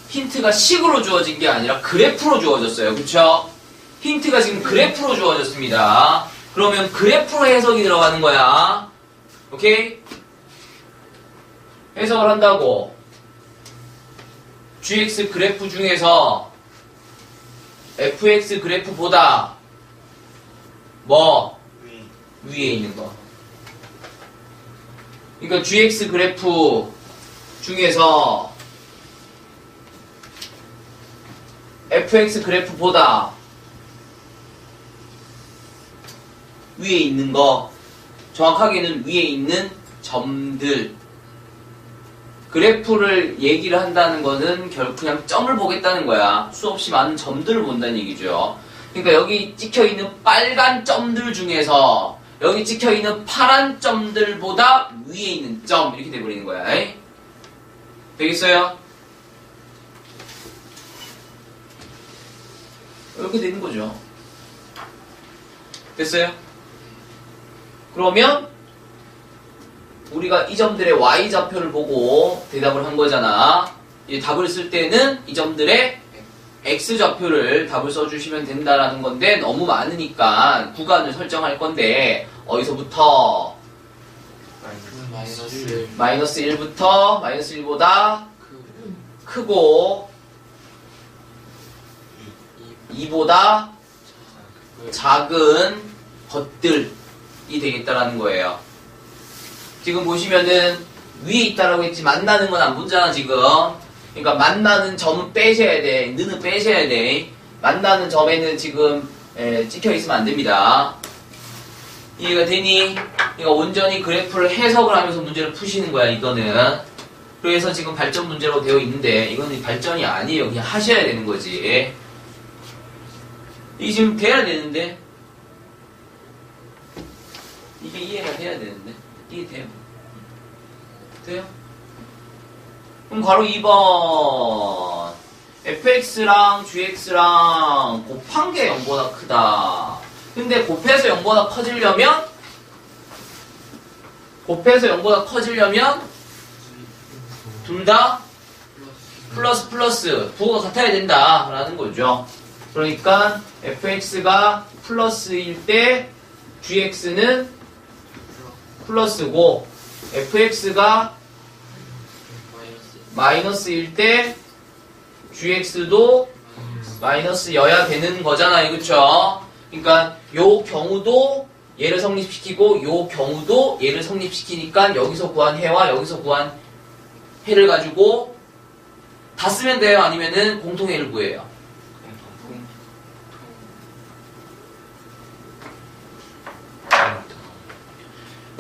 힌트가 식으로 주어진 게 아니라 그래프로 주어졌어요. 그쵸? 힌트가 지금 그래프로 주어졌습니다. 그러면 그래프로 해석이 들어가는 거야. 오케이? 해석을 한다고. gx 그래프 중에서 fx 그래프보다 뭐? 위에 있는 거. 그러니까 gx 그래프 중에서 fx 그래프보다 위에 있는 거, 정확하게는 위에 있는 점들. 그래프를 얘기를 한다는 거는 결국 그냥 점을 보겠다는 거야. 수없이 많은 점들을 본다는 얘기죠. 그러니까 여기 찍혀있는 빨간 점들 중에서 여기 찍혀있는 파란 점들보다 위에 있는 점 이렇게 돼버리는 거야. 에이? 되겠어요? 이렇게 되는 거죠. 됐어요? 그러면 우리가 이 점들의 y좌표를 보고 대답을 한 거잖아. 이제 답을 쓸 때는 이 점들의 x좌표를 답을 써주시면 된다라는 건데 너무 많으니까 구간을 설정할 건데 어디서부터? 마이너스 1부터 마이너스 1보다 크고 2보다 작은 것들이 되겠다라는 거예요. 지금 보시면은 위에 있다라고 했지 만나는 건 안 보잖아 지금. 그러니까 만나는 점은 빼셔야 돼. 느는 빼셔야 돼. 만나는 점에는 지금 찍혀 있으면 안 됩니다. 이해가 되니? 그러니까 온전히 그래프를 해석을 하면서 문제를 푸시는 거야 이거는. 그래서 지금 발전 문제로 되어 있는데 이거는 발전이 아니에요. 그냥 하셔야 되는 거지. 이게 지금 돼야 되는데 이게 이해가 돼야 되는데 이해 돼요? 돼요? 그럼 바로 2번 fx랑 gx랑 곱한 게 0보다 크다. 근데 곱해서 0보다 커지려면 둘 다 플러스 부호가 같아야 된다 라는 거죠. 그러니까 fx가 플러스일 때 gx는 플러스고 fx가 마이너스일 때 gx도 마이너스여야 되는 거잖아요. 그쵸? 그러니까 요 경우도 얘를 성립시키고 요 경우도 얘를 성립시키니까 여기서 구한 해와 여기서 구한 해를 가지고 다 쓰면 돼요? 아니면은 공통해를 구해요?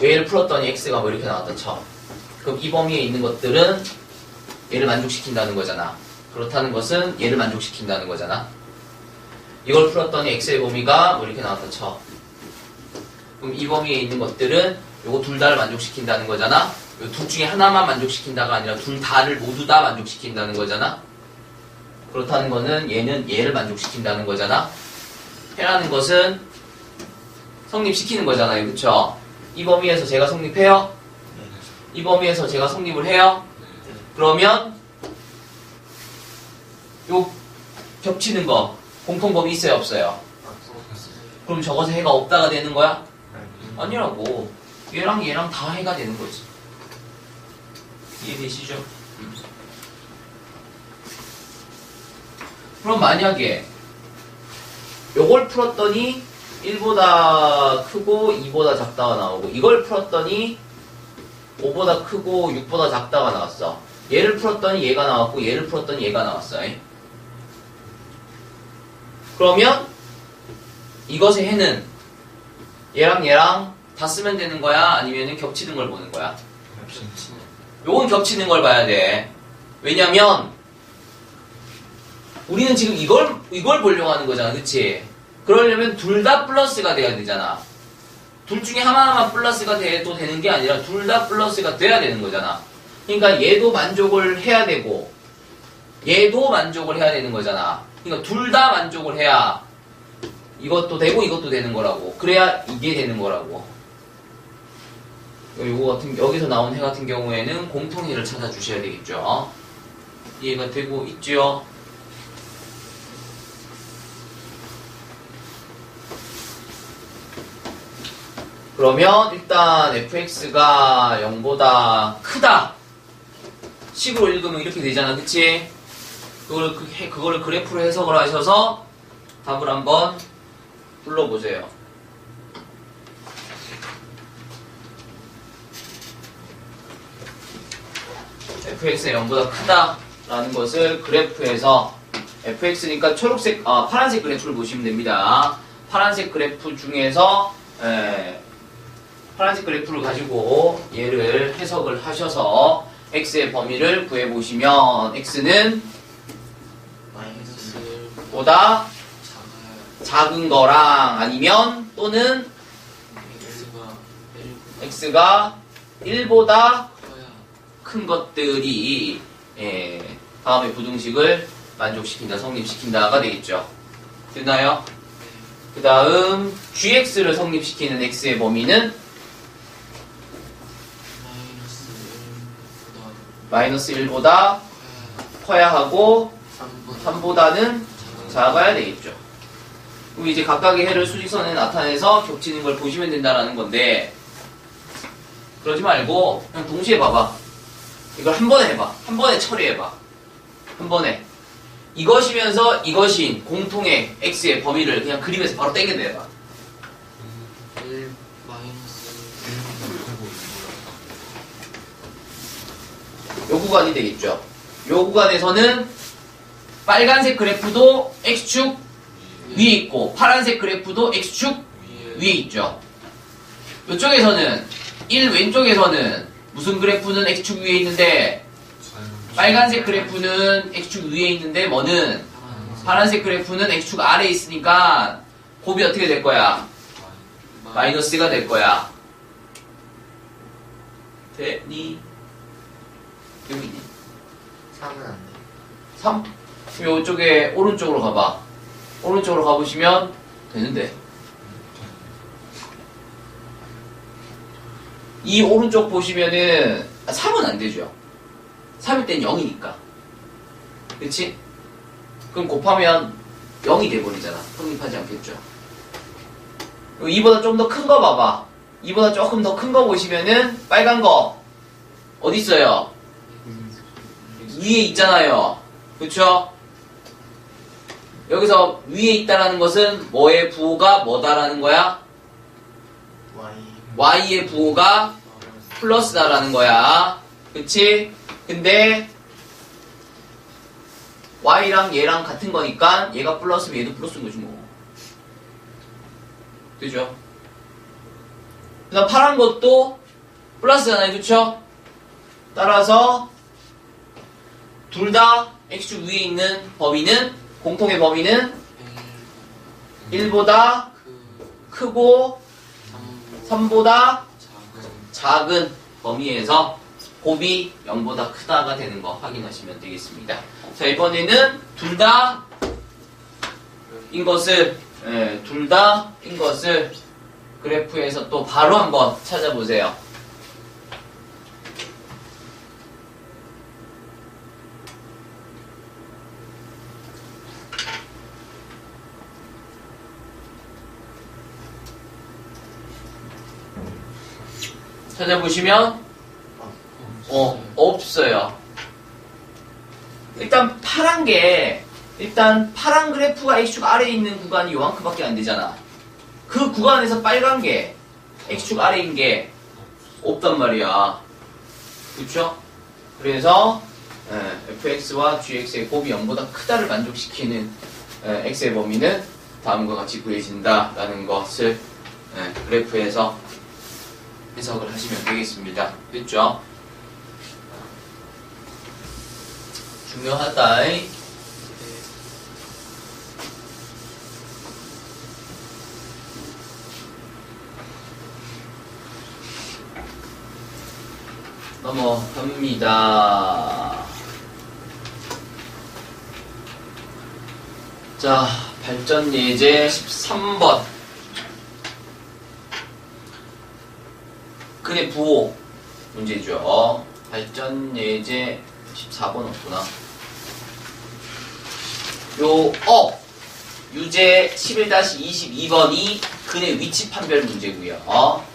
얘를 풀었더니 x가 뭐 이렇게 나왔다 쳐. 그럼 이 범위에 있는 것들은 얘를 만족시킨다는 거잖아. 그렇다는 것은 얘를 만족시킨다는 거잖아. 이걸 풀었더니 x의 범위가 뭐 이렇게 나왔다 쳐. 그럼 이 범위에 있는 것들은 요거 둘 다를 만족시킨다는 거잖아. 요 둘 중에 하나만 만족시킨다가 아니라 둘 다를 모두 다 만족시킨다는 거잖아. 그렇다는 거는 얘는 얘를 만족시킨다는 거잖아. 해라는 것은 성립시키는 거잖아요. 그쵸? 이 범위에서 제가 성립해요? 이 범위에서 제가 성립을 해요? 그러면 요 겹치는 거 공통범위 있어요? 없어요? 그럼 저것에 해가 없다가 되는 거야? 아니라고. 얘랑 얘랑 다 해가 되는 거지. 이해되시죠? 그럼 만약에 요걸 풀었더니 1보다 크고 2보다 작다가 나오고 이걸 풀었더니 5보다 크고 6보다 작다가 나왔어. 얘를 풀었더니 얘가 나왔고 얘를 풀었더니 얘가 나왔어. 그러면 이것의 해는 얘랑 얘랑 다 쓰면 되는 거야? 아니면 겹치는 걸 보는 거야? 요건 겹치는 걸 봐야 돼. 왜냐면 우리는 지금 이걸 보려고 하는 거잖아. 그치? 그러려면 둘 다 플러스가 돼야 되잖아. 둘 중에 하나만 플러스가 돼도 되는 게 아니라 둘 다 플러스가 돼야 되는 거잖아. 그러니까 얘도 만족을 해야 되고 얘도 만족을 해야 되는 거잖아. 그러니까 둘 다 만족을 해야 이것도 되고 이것도 되는 거라고. 그래야 이게 되는 거라고. 여기서 나온 해 같은 경우에는 공통해를 찾아주셔야 되겠죠. 이해가 되고 있죠? 그러면 일단 fx가 0보다 크다 식으로 읽으면 이렇게 되잖아. 그치? 그거를 그래프로 해석을 하셔서 답을 한번 불러보세요. fx가 0보다 크다라는 것을 그래프에서 fx니까 파란색 그래프를 보시면 됩니다. 파란색 그래프 중에서 파란색 그래프를 가지고 얘를 해석을 하셔서 x의 범위를 구해보시면 x는 마이너스 보다 작아요. 작은 거랑 아니면 또는 x가 1보다 커야. 큰 것들이 다음의 부등식을 만족시킨다, 성립시킨다가 되겠죠. 됐나요? 그 다음 gx를 성립시키는 x의 범위는 마이너스 1보다 마이너스 1보다 커야 하고 3보다 3보다는 작아야 되겠죠. 그럼 이제 각각의 해를 수직선에 나타내서 겹치는 걸 보시면 된다라는 건데 그러지 말고 그냥 동시에 봐봐. 이걸 한 번에 해봐. 한 번에 처리해봐. 한 번에. 이것이면서 이것인 공통의 x의 범위를 그냥 그림에서 바로 떼겨내봐. 1 마이너스 요 구간이 되겠죠. 요 구간에서는 빨간색 그래프도 x축 위에 있고 파란색 그래프도 x축 위에 있죠. 이쪽에서는 1 왼쪽에서는 무슨 그래프는 x축 위에 있는데 빨간색 그래프는 x축 위에 있는데 뭐는 파란색 그래프는 x축 아래에 있으니까 곱이 어떻게 될 거야? 마이너스가 될 거야. 되니? 여기 있니? 3은 안 돼. 3? 그럼 이쪽에 오른쪽으로 가봐. 오른쪽으로 가보시면 되는데. 이 오른쪽 보시면은 3은 안 되죠. 3일 땐 0이니까. 그치? 그럼 곱하면 0이 돼버리잖아. 성립하지 않겠죠. 2보다 좀 더 큰 거 봐봐. 2보다 조금 더 큰 거 보시면은 빨간 거 어디 있어요? 위에 있잖아요. 그쵸? 여기서 위에 있다라는 것은 뭐의 부호가 뭐다라는 거야? y의 부호가 플러스다라는 거야. 그치? 근데 y랑 얘랑 같은 거니까 얘가 플러스면 얘도 플러스인 거지 뭐. 되죠? 그 다음 파란 것도 플러스잖아요. 그쵸? 따라서 둘 다 x축 위에 있는 범위는 공통의 범위는 1보다 크고 3보다 작은 범위에서 곱이 0보다 크다가 되는 거 확인하시면 되겠습니다. 자, 이번에는 둘 다인 것을 그래프에서 또 바로 한번 찾아보세요. 찾아보시면 없어요. 일단 파란 그래프가 X축 아래에 있는 구간이 요만큼밖에 안 되잖아. 그 구간에서 빨간 게 X축 아래인 게 없단 말이야. 그쵸? 그래서 fx와 gx의 곱이 0보다 크다를 만족시키는 x의 범위는 다음과 같이 구해진다라는 것을 그래프에서 해석을 하시면 되겠습니다. 됐죠? 중요하다. 넘어갑니다. 자, 발전 예제 13번. 근의 부호 문제죠. 발전 예제 14번 없구나. 유제 11-22번이 근의 위치 판별 문제고요.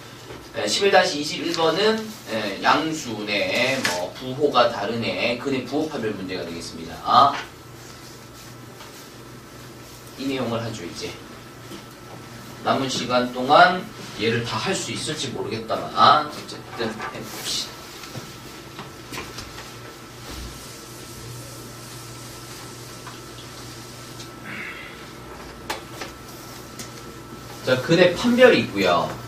11-21번은 양수네 부호가 다르네 근의 부호 판별 문제가 되겠습니다. 이 내용을 하죠. 이제 남은 시간 동안 얘를 다 할 수 있을지 모르겠다만 어쨌든 해봅시다. 자, 근의 판별이 있고요.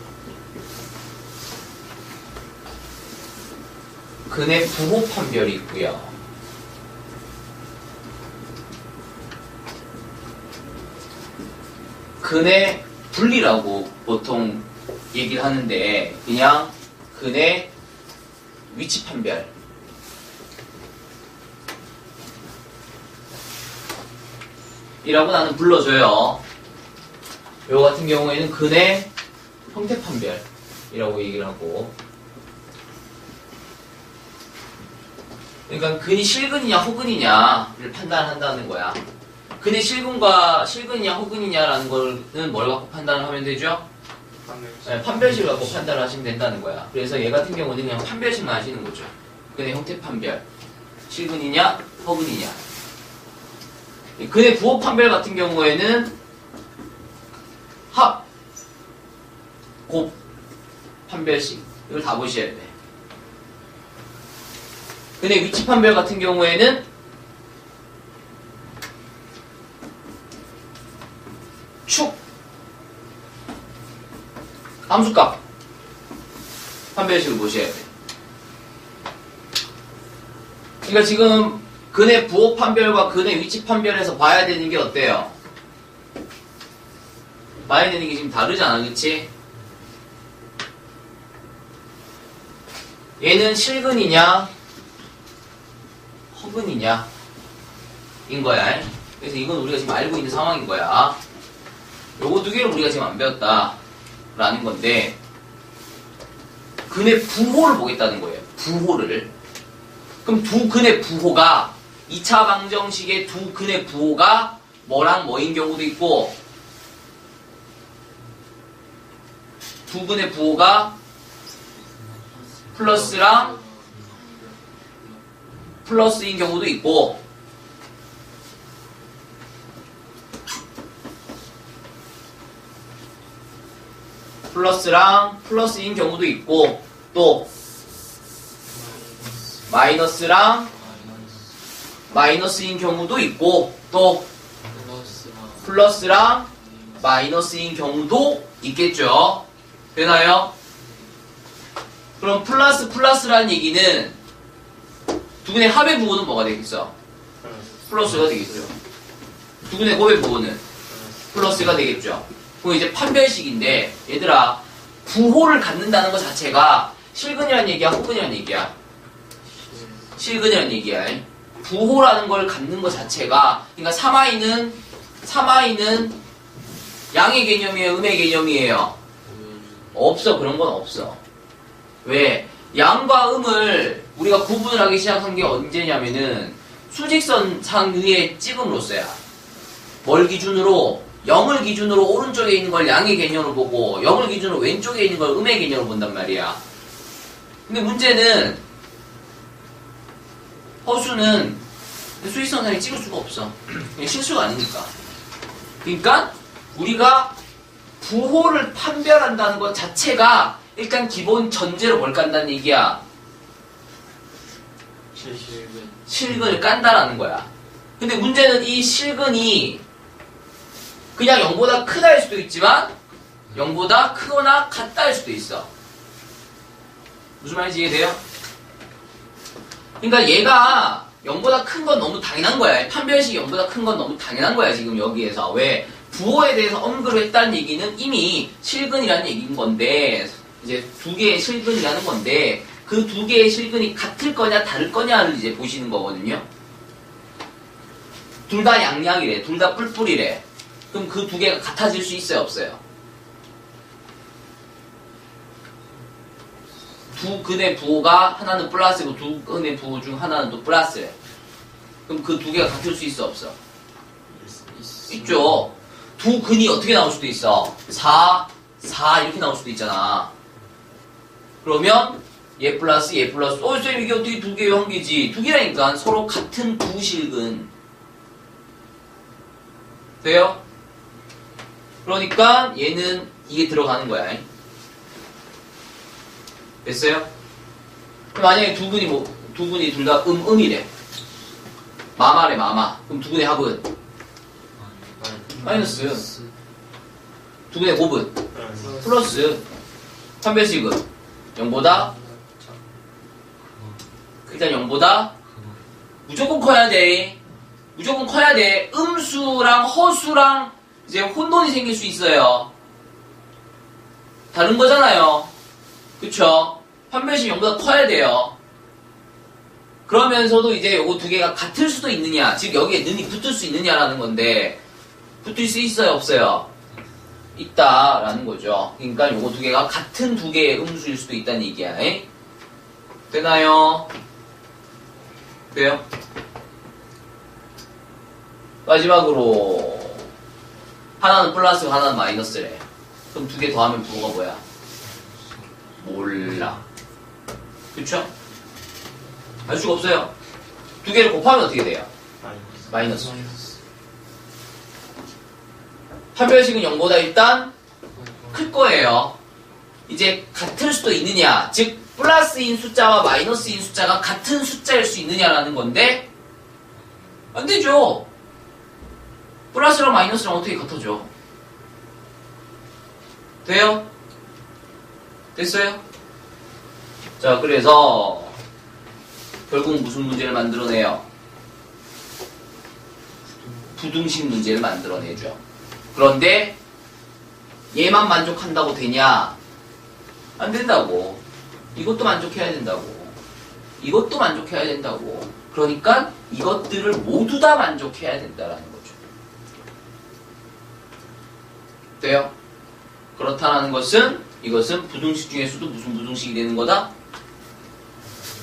근의 부호 판별이 있고요. 근의 분리라고 보통 얘기를 하는데 그냥 근의 위치 판별. 이라고 나는 불러줘요. 요 같은 경우에는 근의 형태 판별이라고 얘기를 하고, 그러니까 근이 실근이냐 허근이냐를 판단한다는 거야. 근의 실근이냐 허근이냐라는 거는 뭘 갖고 판단을 하면 되죠? 판별식을 갖고 판단을 하시면 된다는 거야. 그래서 얘 같은 경우는 그냥 판별식만 하시는 거죠. 근의 형태 판별, 실근이냐 허근이냐. 근의 부호 판별 같은 경우에는 합, 곱, 판별식 이걸 다 보셔야 돼. 근의 위치 판별 같은 경우에는 축, 함수값 판별식을 보셔야 돼. 그러니까 지금 근의 부호 판별과 근의 위치 판별에서 봐야 되는 게 어때요? 봐야 되는 게 지금 다르잖아, 그치? 얘는 실근이냐 허근이냐 인 거야. 그래서 이건 우리가 지금 알고 있는 상황인 거야. 요거 두 개를 우리가 지금 안 배웠다 라는 건데, 근의 부호를 보겠다는 거예요. 부호를. 그럼 두 근의 부호가 2차 방정식의 두 근의 부호가 뭐랑 뭐인 경우도 있고, 두 근의 부호가 플러스랑 플러스인 경우도 있고, 플러스랑 플러스인 경우도 있고, 또 마이너스랑 마이너스인 경우도 있고, 또 플러스랑 마이너스인 경우도 있겠죠. 되나요? 그럼 플러스라는 얘기는 두 근의 합의 부호는 뭐가 되겠어? 플러스가 되겠죠. 두 근의 곱의 부호는 플러스가 되겠죠. 그럼 이제 판별식인데, 얘들아, 부호를 갖는다는 것 자체가 실근이라는 얘기야, 허근이라는 얘기야? 실근이라는 얘기야. 부호라는 걸 갖는 것 자체가, 그러니까 3하이는 양의 개념이에요, 음의 개념이에요? 없어. 그런 건 없어. 왜? 양과 음을 우리가 구분을 하기 시작한 게 언제냐면은 수직선 상 위에 찍음으로써야. 뭘 기준으로? 0을 기준으로 오른쪽에 있는 걸 양의 개념으로 보고 0을 기준으로 왼쪽에 있는 걸 음의 개념으로 본단 말이야. 근데 문제는 허수는 수직선상에 찍을 수가 없어. 그냥 실수가 아니니까. 그러니까 우리가 부호를 판별한다는 것 자체가 일단 기본 전제로 뭘 깐다는 얘기야. 실근을 깐다라는 거야. 근데 문제는 이 실근이 그냥 0보다 크다 할 수도 있지만 0보다 크거나 같다 할 수도 있어. 무슨 말인지 이해돼요? 그러니까 얘가 0보다 큰 건 너무 당연한 거야. 판별식이 0보다 큰 건 너무 당연한 거야, 지금 여기에서. 왜? 부호에 대해서 언급을 했다는 얘기는 이미 실근이라는 얘기인 건데, 이제 두 개의 실근이라는 건데, 그 두 개의 실근이 같을 거냐, 다를 거냐를 이제 보시는 거거든요. 둘 다 양양이래. 둘 다 뿔뿔이래. 그럼 그 두 개가 같아질 수 있어요, 없어요? 두 근의 부호가 하나는 플러스고 두 근의 부호 중 하나는 또 플러스래. 그럼 그 두 개가 같을 수 있어, 없어? 있죠. 두 근이 어떻게 나올 수도 있어? 4 이렇게 나올 수도 있잖아. 그러면 얘 플러스 쌤 이게 어떻게 두 개의 한 개지? 두 개라니까 서로 같은 부실근. 돼요? 그러니까 얘는 이게 들어가는 거야. 됐어요? 만약에 두 분이 둘 다 음이래. 마마래, 마마. 그럼 두 분의 합은? 마이너스. 두 분의 곱은? 플러스. 판별식은? 0보다? 일단 0보다? 무조건 커야 돼. 무조건 커야 돼. 음수랑 허수랑 이제 혼돈이 생길 수 있어요. 다른 거잖아요. 그쵸? 판별식 0보다 커야 돼요. 그러면서도 이제 요거 두 개가 같을 수도 있느냐, 즉 여기에 는이 붙을 수 있느냐라는 건데, 붙을 수 있어요, 없어요? 있다라는 거죠. 그러니까 요거 두 개가 같은 두 개의 음수일 수도 있다는 얘기야. 에? 되나요? 돼요? 마지막으로 하나는 플러스고 하나는 마이너스래. 그럼 두 개 더하면 부호가 뭐야? 몰라. 그쵸? 알 수가 없어요. 두 개를 곱하면 어떻게 돼요? 마이너스. 판별식은 0보다 일단 클 거예요. 이제 같을 수도 있느냐, 즉 플러스인 숫자와 마이너스인 숫자가 같은 숫자일 수 있느냐라는 건데, 안 되죠. 플러스랑 마이너스랑 어떻게 같아져? 돼요? 됐어요? 자, 그래서 결국 무슨 문제를 만들어내요? 부등식 문제를 만들어내죠. 그런데 얘만 만족한다고 되냐? 안 된다고. 이것도 만족해야 된다고. 이것도 만족해야 된다고. 그러니까 이것들을 모두 다 만족해야 된다라는 거죠. 돼요? 그렇다는 것은 이것은 부등식 중에서도 무슨 부등식이 되는 거다?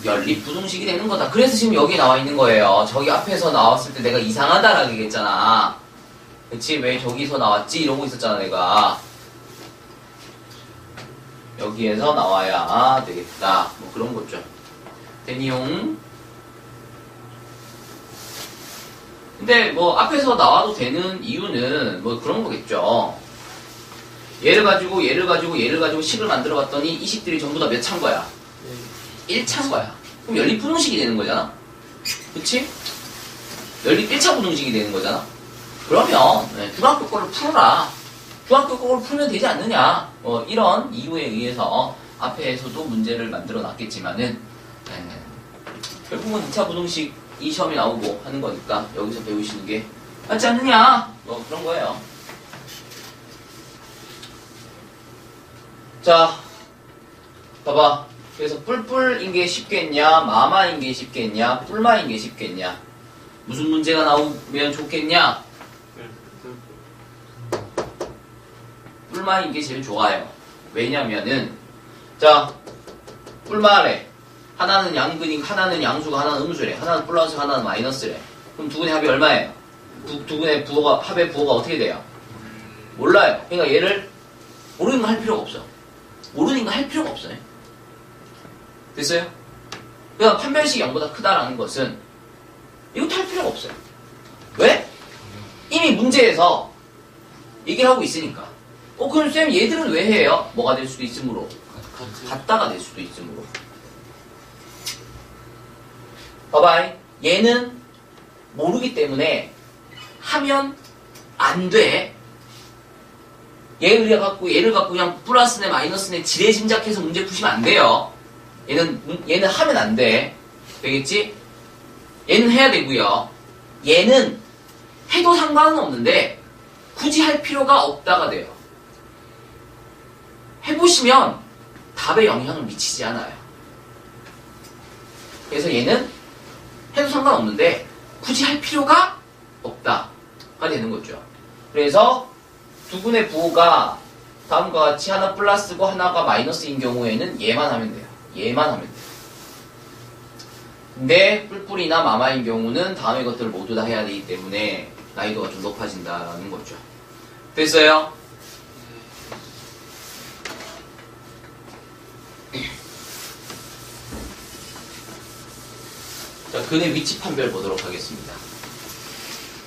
연립 부등식이 되는 거다. 그래서 지금 여기 나와 있는 거예요. 저기 앞에서 나왔을 때 내가 이상하다라고 얘기했잖아. 그치? 왜 저기서 나왔지? 이러고 있었잖아, 내가. 여기에서 나와야 되겠다. 뭐 그런 거죠. 되니용. 근데 뭐 앞에서 나와도 되는 이유는 뭐 그런 거겠죠. 얘를 가지고 10을 만들어 봤더니 이 식들이 전부 다 몇 차인 거야? 1차인 거야. 그럼 연립 부등식이 되는 거잖아. 그치? 연립 1차 부등식이 되는 거잖아. 그러면 중학교 거를 풀어라. 중학교 거를 풀면 되지 않느냐. 이런 이유에 의해서 앞에서도 문제를 만들어 놨겠지만은 결국은 2차 부등식 이 시험이 나오고 하는 거니까 여기서 배우시는 게 맞지 않느냐. 뭐 그런 거예요. 자, 봐봐. 그래서 뿔뿔인 게 쉽겠냐, 마마인 게 쉽겠냐, 뿔마인 게 쉽겠냐. 무슨 문제가 나오면 좋겠냐? 뿔마인 게 제일 좋아요. 왜냐면은, 자, 뿔마래. 하나는 양근이고, 하나는 양수고, 하나는 음수래. 하나는 플러스, 하나는 마이너스래. 그럼 두 분의 합이 얼마예요? 두 분의 부호가, 합의 부호가 어떻게 돼요? 몰라요. 그러니까 얘를 모르는 거 할 필요가 없어. 모르는 거 할 필요가 없어요. 됐어요? 그러니까 판별식이 0보다 크다라는 것은 이것도 할 필요가 없어요. 왜? 이미 문제에서 얘기를 하고 있으니까. 그럼 쌤 얘들은 왜 해요? 뭐가 될 수도 있으므로. 같다가 될 수도 있으므로. 봐봐. 얘는 모르기 때문에 하면 안 돼. 얘를 갖고 그냥 플러스네 마이너스네 지레 짐작해서 문제 푸시면 안 돼요. 얘는 하면 안 돼. 되겠지? 얘는 해야 되고요. 얘는 해도 상관은 없는데 굳이 할 필요가 없다가 돼요. 해보시면 답에 영향을 미치지 않아요. 그래서 얘는 해도 상관없는데 굳이 할 필요가 없다가 되는 거죠. 그래서 두 분의 부호가 다음과 같이 하나 플러스고 하나가 마이너스인 경우에는 얘만 하면 돼요. 얘만 하면 돼요. 근데 뿔뿔이나 마마인 경우는 다음의 것들을 모두 다 해야 되기 때문에 난이도가 좀 높아진다는 거죠. 됐어요? 자, 근의 위치 판별 보도록 하겠습니다.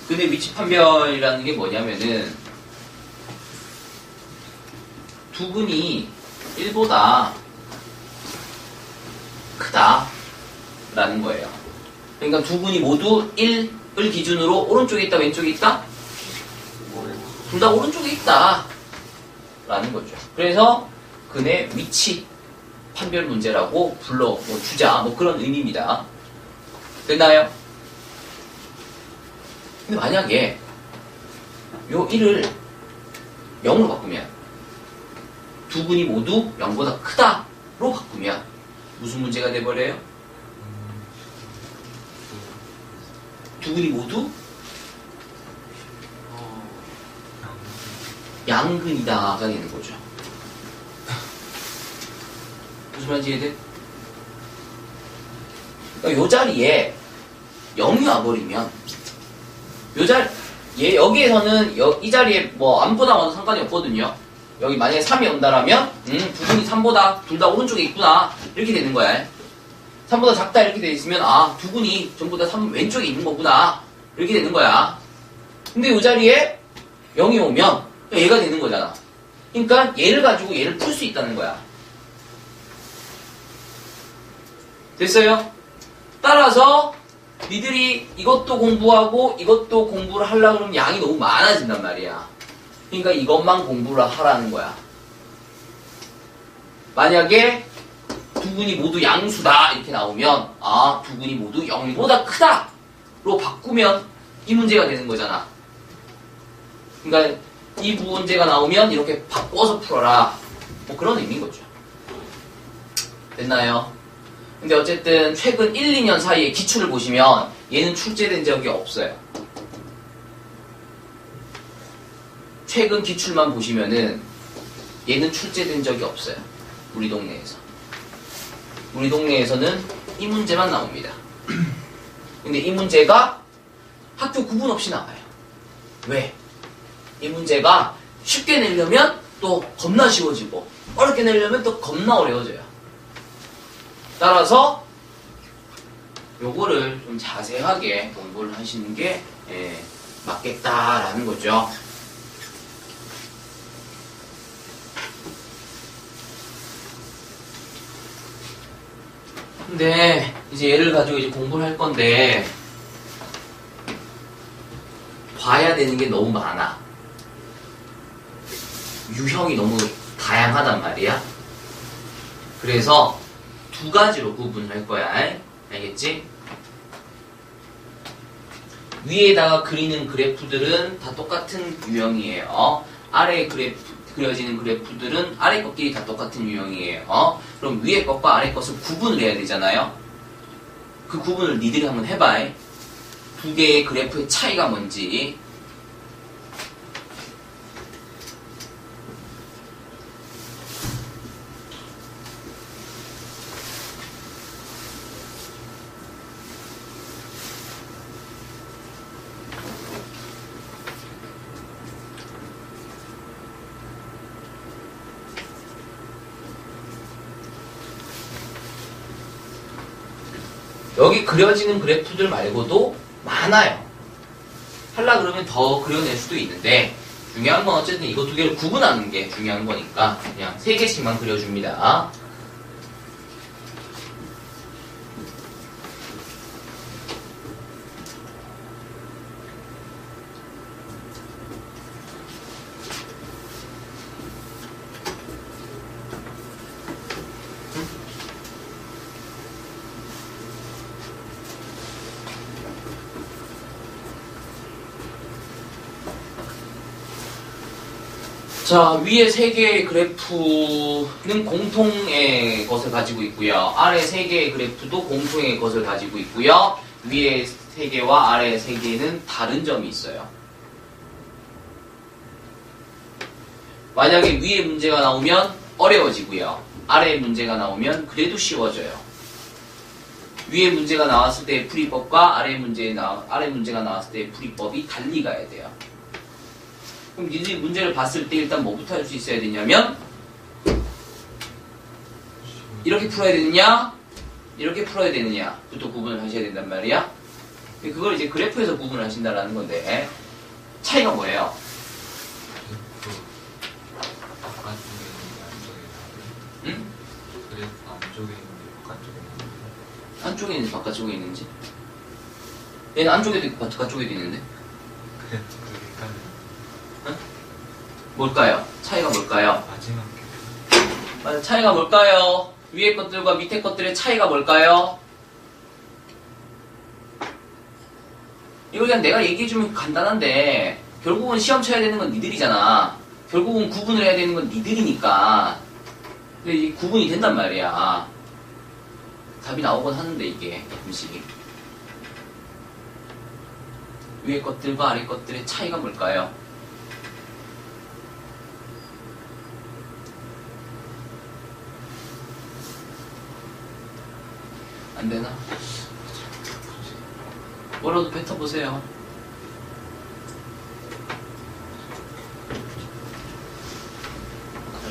근의 위치 판별이라는 게 뭐냐면은 두 근이 1보다 크다라는 거예요. 그러니까 두 근이 모두 1을 기준으로 오른쪽에 있다, 왼쪽에 있다? 둘 다 오른쪽에 있다 라는 거죠. 그래서 근의 위치 판별 문제라고 주자 그런 의미입니다. 됐나요? 근데 만약에 요 1을 0으로 바꾸면 두 근이 모두 0보다 크다로 바꾸면 무슨 문제가 돼버려요? 두 근이 모두 양근이다가 되는 거죠. 무슨 말인지 이해돼? 그러니까 요 자리에 0이 와버리면 여기에서는 이 자리에 뭐 안보다 와도 상관이 없거든요. 여기 만약에 3이 온다라면 두 분이 3보다 둘 다 오른쪽에 있구나 이렇게 되는 거야. 3보다 작다 이렇게 돼 있으면 두 분이 전부 다 3 왼쪽에 있는 거구나 이렇게 되는 거야. 근데 이 자리에 0이 오면 얘가 되는 거잖아. 그러니까 얘를 가지고 얘를 풀 수 있다는 거야. 됐어요? 따라서 니들이 이것도 공부하고 이것도 공부를 하려고 그러면 양이 너무 많아진단 말이야. 그러니까 이것만 공부를 하라는 거야. 만약에 두 분이 모두 양수다 이렇게 나오면 두 분이 모두 0보다 크다로 바꾸면 이 문제가 되는 거잖아. 그러니까 이 문제가 나오면 이렇게 바꿔서 풀어라 뭐 그런 의미인 거죠. 됐나요? 근데 어쨌든 최근 1, 2년 사이에 기출을 보시면 얘는 출제된 적이 없어요. 최근 기출만 보시면은 얘는 출제된 적이 없어요. 우리 동네에서. 우리 동네에서는 이 문제만 나옵니다. 근데 이 문제가 학교 구분 없이 나와요. 왜? 이 문제가 쉽게 내려면 또 겁나 쉬워지고 어렵게 내려면 또 겁나 어려워져요. 따라서 요거를 좀 자세하게 공부를 하시는 게 맞겠다라는 거죠. 근데 이제 얘를 가지고 이제 공부를 할 건데 봐야 되는 게 너무 많아. 유형이 너무 다양하단 말이야. 그래서 두 가지로 구분을 할 거야. 알겠지? 위에다가 그리는 그래프들은 다 똑같은 유형이에요. 아래에 그려지는 그래프들은 아래 것끼리 다 똑같은 유형이에요. 그럼 위에 것과 아래 것을 구분을 해야 되잖아요. 그 구분을 니들이 한번 해봐. 두 개의 그래프의 차이가 뭔지. 여기 그려지는 그래프들 말고도 많아요. 하려 그러면 더 그려낼 수도 있는데 중요한 건 어쨌든 이거 두 개를 구분하는 게 중요한 거니까 그냥 3개씩만 그려줍니다. 자, 위에 3개의 그래프는 공통의 것을 가지고 있고요. 아래 3개의 그래프도 공통의 것을 가지고 있고요. 위에 3개와 아래 3개는 다른 점이 있어요. 만약에 위에 문제가 나오면 어려워지고요. 아래 문제가 나오면 그래도 쉬워져요. 위에 문제가 나왔을 때의 풀이법과 아래 문제가 나왔을 때의 풀이법이 달리 가야 돼요. 그럼 니들이 문제를 봤을 때 일단 뭐부터 할 수 있어야 되냐면 이렇게 풀어야 되느냐 이렇게 풀어야 되느냐부터 구분을 하셔야 된단 말이야. 그걸 이제 그래프에서 구분을 하신다라는 건데 차이가 뭐예요? 응? 그래프 안쪽에 있는지 바깥쪽에 있는지 안쪽에 있는지 바깥쪽에 있는지 얘는 안쪽에도 있고 바깥쪽에도 있는데 그래프가 헷갈려요. 뭘까요? 차이가 뭘까요? 마지막 맞아, 차이가 뭘까요? 위에 것들과 밑에 것들의 차이가 뭘까요? 이거 그냥 내가 얘기해주면 간단한데 결국은 시험 쳐야 되는 건 니들이잖아. 결국은 구분을 해야 되는 건 니들이니까. 근데 이 구분이 된단 말이야. 답이 나오곤 하는데 이게 가끔씩. 위에 것들과 아래 것들의 차이가 뭘까요? 안 되나? 뭐라도 뱉어보세요.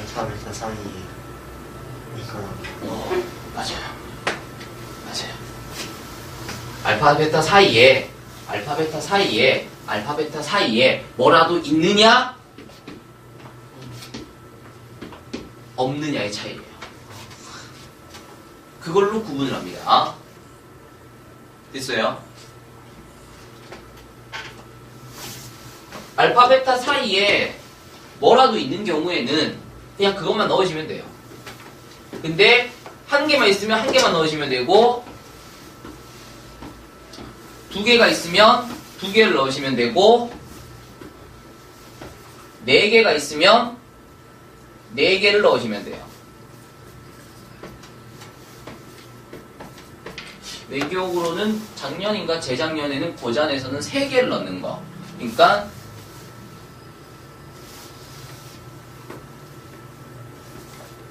알파 베타 사이에 이거랑 맞아요. 맞아요. 알파 베타 사이에 뭐라도 있느냐? 없느냐의 차이예요. 그걸로 구분을 합니다. 됐어요? 알파 베타 사이에 뭐라도 있는 경우에는 그냥 그것만 넣으시면 돼요. 근데 한 개만 있으면 한 개만 넣으시면 되고 두 개가 있으면 두 개를 넣으시면 되고 네 개가 있으면 네 개를 넣으시면 돼요. 내 기억으로는 작년인가 재작년에는 고잔에서는 3개를 넣는 거. 그러니까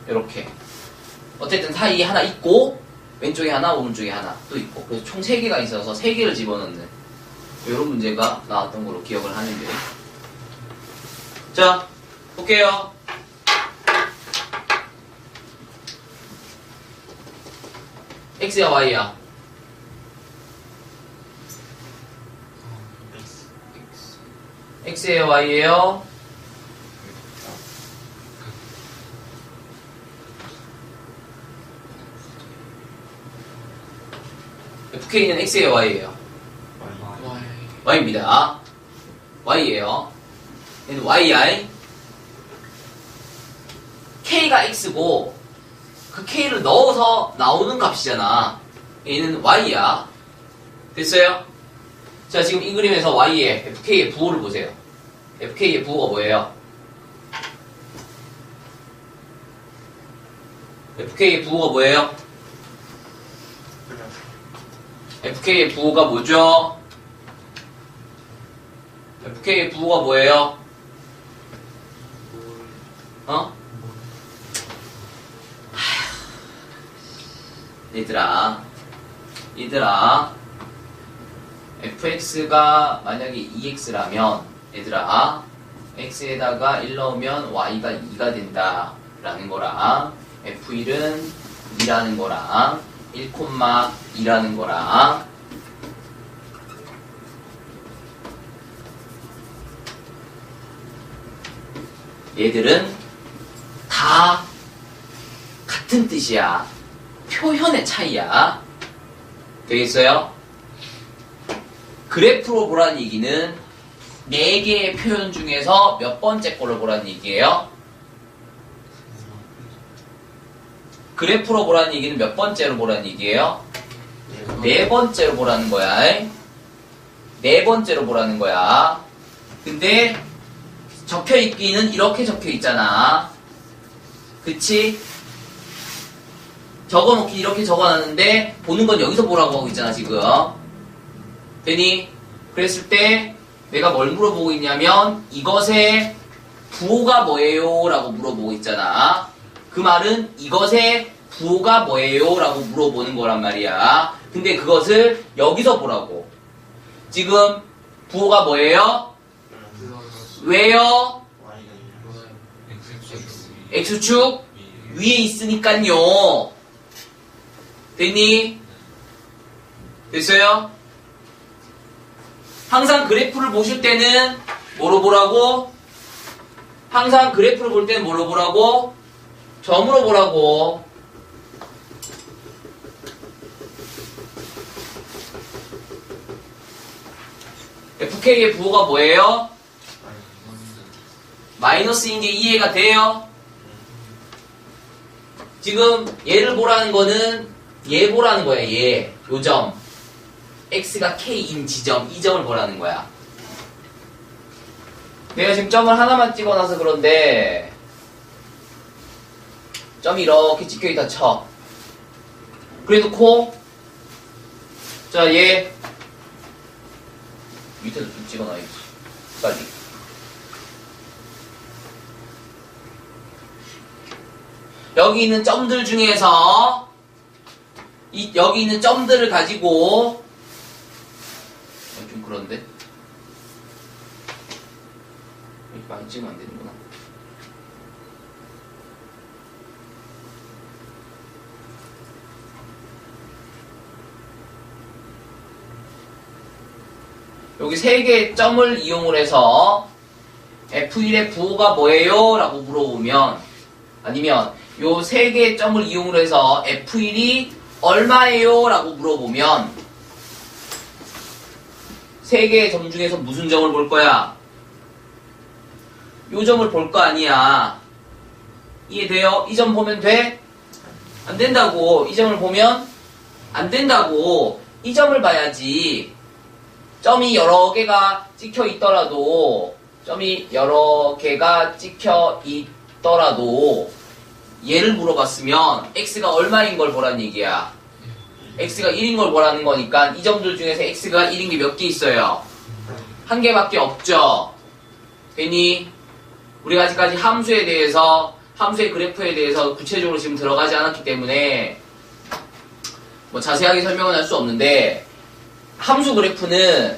이렇게 어쨌든 사이에 하나 있고 왼쪽에 하나 오른쪽에 하나 또 있고 그래서 총 3개가 있어서 3개를 집어넣는 이런 문제가 나왔던 걸로 기억을 하는데 자 볼게요. X야 Y야? X예요 Y예요? FK는 X예요 Y예요? Y입니다. Y예요. 얘는 YI K가 X고 그 K를 넣어서 나오는 값이잖아. 얘는 Y야. 됐어요? 자, 지금 이 그림에서 Y의 FK의 부호를 보세요. FK의 부호가 뭐예요? FK의 부호가 뭐예요? FK의 부호가 뭐죠? FK의 부호가 뭐예요? 어? 얘들아 fx가 만약에 2x라면 얘들아 x에다가 1 넣으면 y가 2가 된다 라는 거랑 f1은 2라는 거랑 1,2라는 거랑 얘들은 다 같은 뜻이야. 표현의 차이야. 되겠어요? 그래프로 보라는 얘기는 4개의 표현 중에서 몇 번째 거를 보라는 얘기예요? 그래프로 보라는 얘기는 몇 번째로 보라는 얘기예요? 4번째로 보라는 거야. 4번째로 보라는 거야. 근데 적혀있기는 이렇게 적혀있잖아. 그치? 적어놓기 이렇게 적어놨는데 보는 건 여기서 보라고 하고 있잖아 지금. 되니? 그랬을 때 내가 뭘 물어보고 있냐면 이것의 부호가 뭐예요? 라고 물어보고 있잖아. 그 말은 이것의 부호가 뭐예요? 라고 물어보는 거란 말이야. 근데 그것을 여기서 보라고. 지금 부호가 뭐예요? 왜요? X축 위에 있으니깐요. 됐니? 됐어요? 항상 그래프를 보실 때는 뭐로 보라고? 항상 그래프를 볼 때는 뭐로 보라고? 점으로 보라고. FK의 부호가 뭐예요? 마이너스인 게 이해가 돼요? 지금 얘를 보라는 거는 얘 보라는 거야. 얘. 요 점. X가 K인 지점. 이 점을 보라는 거야. 내가 지금 점을 하나만 찍어놔서 그런데 점이 이렇게 찍혀있다 쳐. 그래놓고 자, 얘 밑에도 좀 찍어놔야지. 빨리. 여기 있는 점들 중에서 여기 있는 점들을 가지고 좀 그런데 이렇게 많이 찍으면 안 되는구나. 여기 3개의 점을 이용을 해서 F1의 부호가 뭐예요? 라고 물어보면, 아니면 요 3개의 점을 이용을 해서 F1이 얼마예요? 라고 물어보면 3개의 점 중에서 무슨 점을 볼 거야? 요 점을 볼 거 아니야. 이해돼요? 이 점 보면 돼? 안 된다고. 이 점을 보면 안 된다고. 이 점을 봐야지. 점이 여러 개가 찍혀 있더라도 얘를 물어봤으면 x가 얼마인 걸 보라는 얘기야. x가 1인 걸 보라는 거니까 이 점들 중에서 x가 1인 게 몇 개 있어요? 한 개밖에 없죠. 괜히 우리가 아직까지 함수의 그래프에 대해서 구체적으로 지금 들어가지 않았기 때문에 뭐 자세하게 설명은 할 수 없는데, 함수 그래프는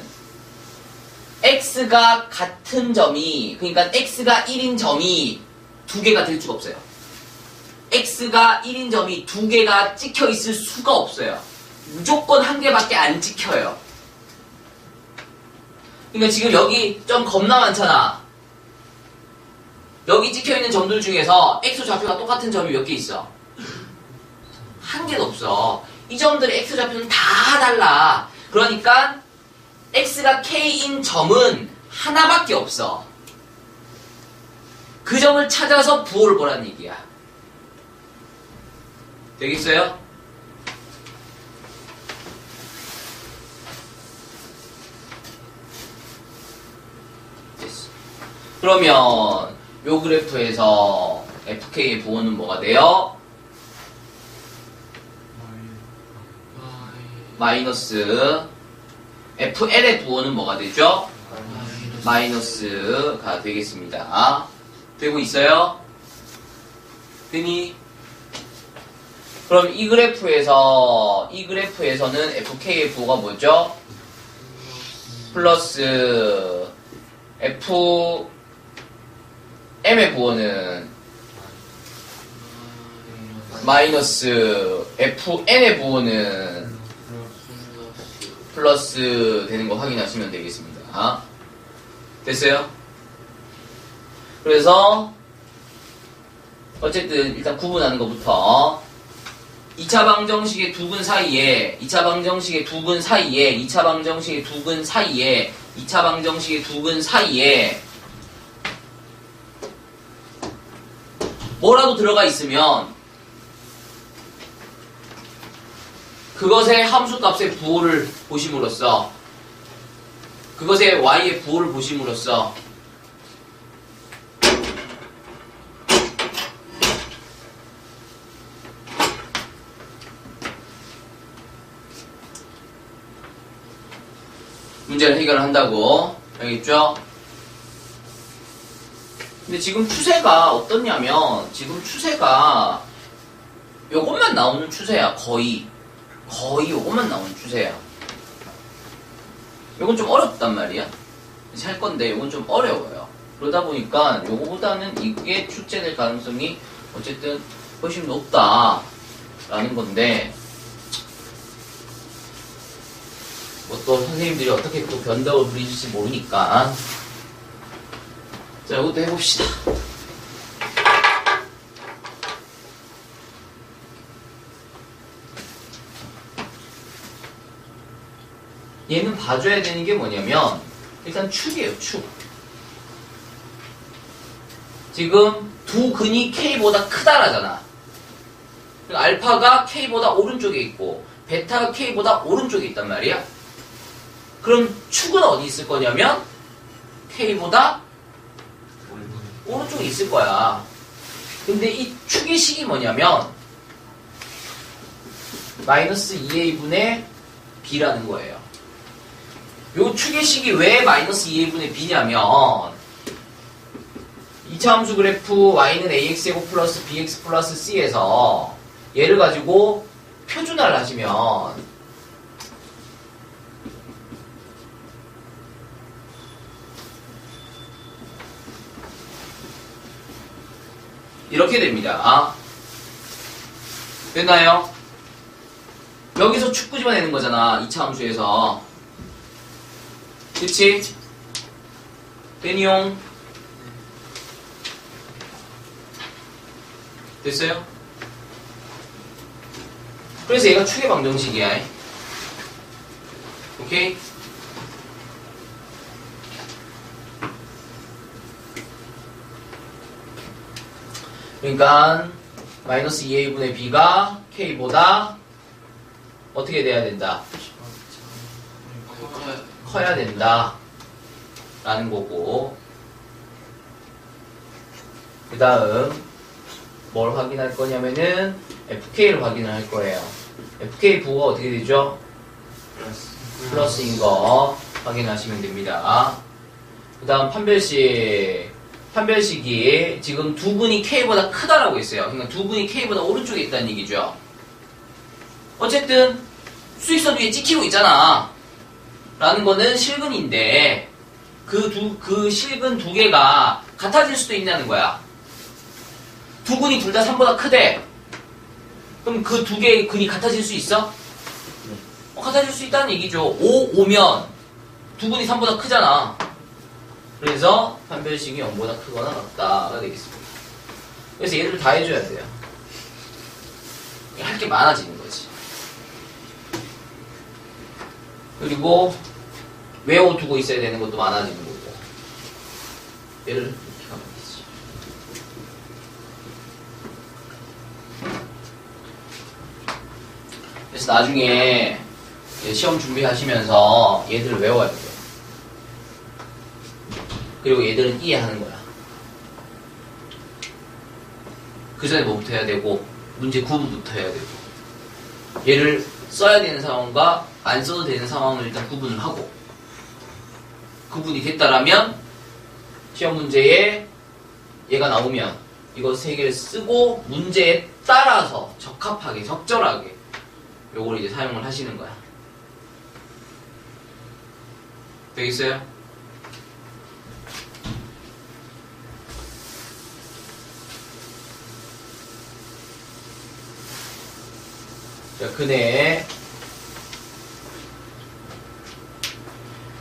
x가 같은 점이, 그러니까 x가 1인 점이 2개가 될 수가 없어요. x가 1인 점이 2개가 찍혀 있을 수가 없어요. 무조건 한 개밖에 안 찍혀요. 그러니까 지금 여기 점 겁나 많잖아. 여기 찍혀 있는 점들 중에서 x 좌표가 똑같은 점이 몇 개 있어? 한 개도 없어. 이 점들의 x 좌표는 다 달라. 그러니까 x가 k인 점은 하나밖에 없어. 그 점을 찾아서 부호를 보라는 얘기야. 되겠어요? 됐어. 그러면 요 그래프에서 fk의 부호는 뭐가 돼요? 마이너스. fl의 부호는 뭐가 되죠? 마이너스가 되겠습니다. 되고 있어요? 되니? 그럼 이 그래프에서는 fk의 부호가 뭐죠? 플러스 fm의 부호는 마이너스 fn의 부호는 플러스 되는 거 확인하시면 되겠습니다. 됐어요? 그래서 어쨌든 일단 구분하는 것부터 2차 방정식의 두 근 사이에 2차 방정식의 두 근 사이에 2차 방정식의 두 근 사이에 2차 방정식의 두 근 사이에 뭐라도 들어가 있으면 그것의 함수값의 부호를 보심으로써 그것의 y의 부호를 보심으로써 문제를 해결한다고 알겠죠? 근데 지금 추세가 어떻냐면 지금 추세가 요것만 나오는 추세야. 거의 요것만 나오는 추세야. 요건 좀 어렵단 말이야. 이제 할 건데 요건 좀 어려워요. 그러다 보니까 요거보다는 이게 출제될 가능성이 어쨌든 훨씬 높다라는 건데 뭐 또 선생님들이 어떻게 또 변덕을 부리실지 모르니까 자, 이것도 해봅시다. 얘는 봐줘야 되는 게 뭐냐면 일단 축이에요. 축. 지금 두 근이 K보다 크다라잖아. 알파가 K보다 오른쪽에 있고 베타가 K보다 오른쪽에 있단 말이야. 그럼 축은 어디 있을 거냐면 K보다 오른쪽에 있을 거야. 근데 이 축의 식이 뭐냐면 마이너스 2a분의 b라는 거예요. 요 축의 식이 왜 마이너스 2a분의 b냐면 2차 함수 그래프 y는 ax제곱 플러스 bx 플러스 c에서 얘를 가지고 표준화를 하시면 이렇게 됩니다. 됐나요? 여기서 축 끄집어내는 거잖아. 2차 함수에서. 그치? 되니용? 됐어요? 그래서 얘가 축의 방정식이야. 오케이? 그러니까 마이너스 2a분의 b가 k보다 어떻게 돼야 된다? 커야 된다 라는 거고 그 다음 뭘 확인할 거냐면은 fk를 확인을 할 거예요. fk 부호가 어떻게 되죠? 플러스인 거 확인하시면 됩니다. 그 다음 판별식이 지금 두 근이 K보다 크다라고 했어요. 그러니까 두 근이 K보다 오른쪽에 있다는 얘기죠. 어쨌든 수직선 위에 찍히고 있잖아. 라는 거는 실근인데 그 실근 두 개가 같아질 수도 있냐는 거야. 두 근이 둘 다 3보다 크대. 그럼 그 두 개의 근이 같아질 수 있어? 같아질 수 있다는 얘기죠. 5면 두 근이 3보다 크잖아. 그래서 판별식이 0보다 크거나 같다가 되겠습니다. 그래서 얘를 다 해줘야 돼요. 할 게 많아지는 거지. 그리고 외워두고 있어야 되는 것도 많아지는 거고. 얘를 이렇게 가면 되지. 그래서 나중에 시험 준비하시면서 얘들을 외워야 돼요. 그리고 얘들은 이해하는 거야. 그 전에 뭐부터 해야 되고 문제 구분부터 해야 되고 얘를 써야 되는 상황과 안 써도 되는 상황을 일단 구분을 하고 구분이 됐다라면 시험 문제에 얘가 나오면 이거 세 개를 쓰고 문제에 따라서 적합하게 적절하게 요걸 이제 사용을 하시는 거야. 되겠어요? 자, 그네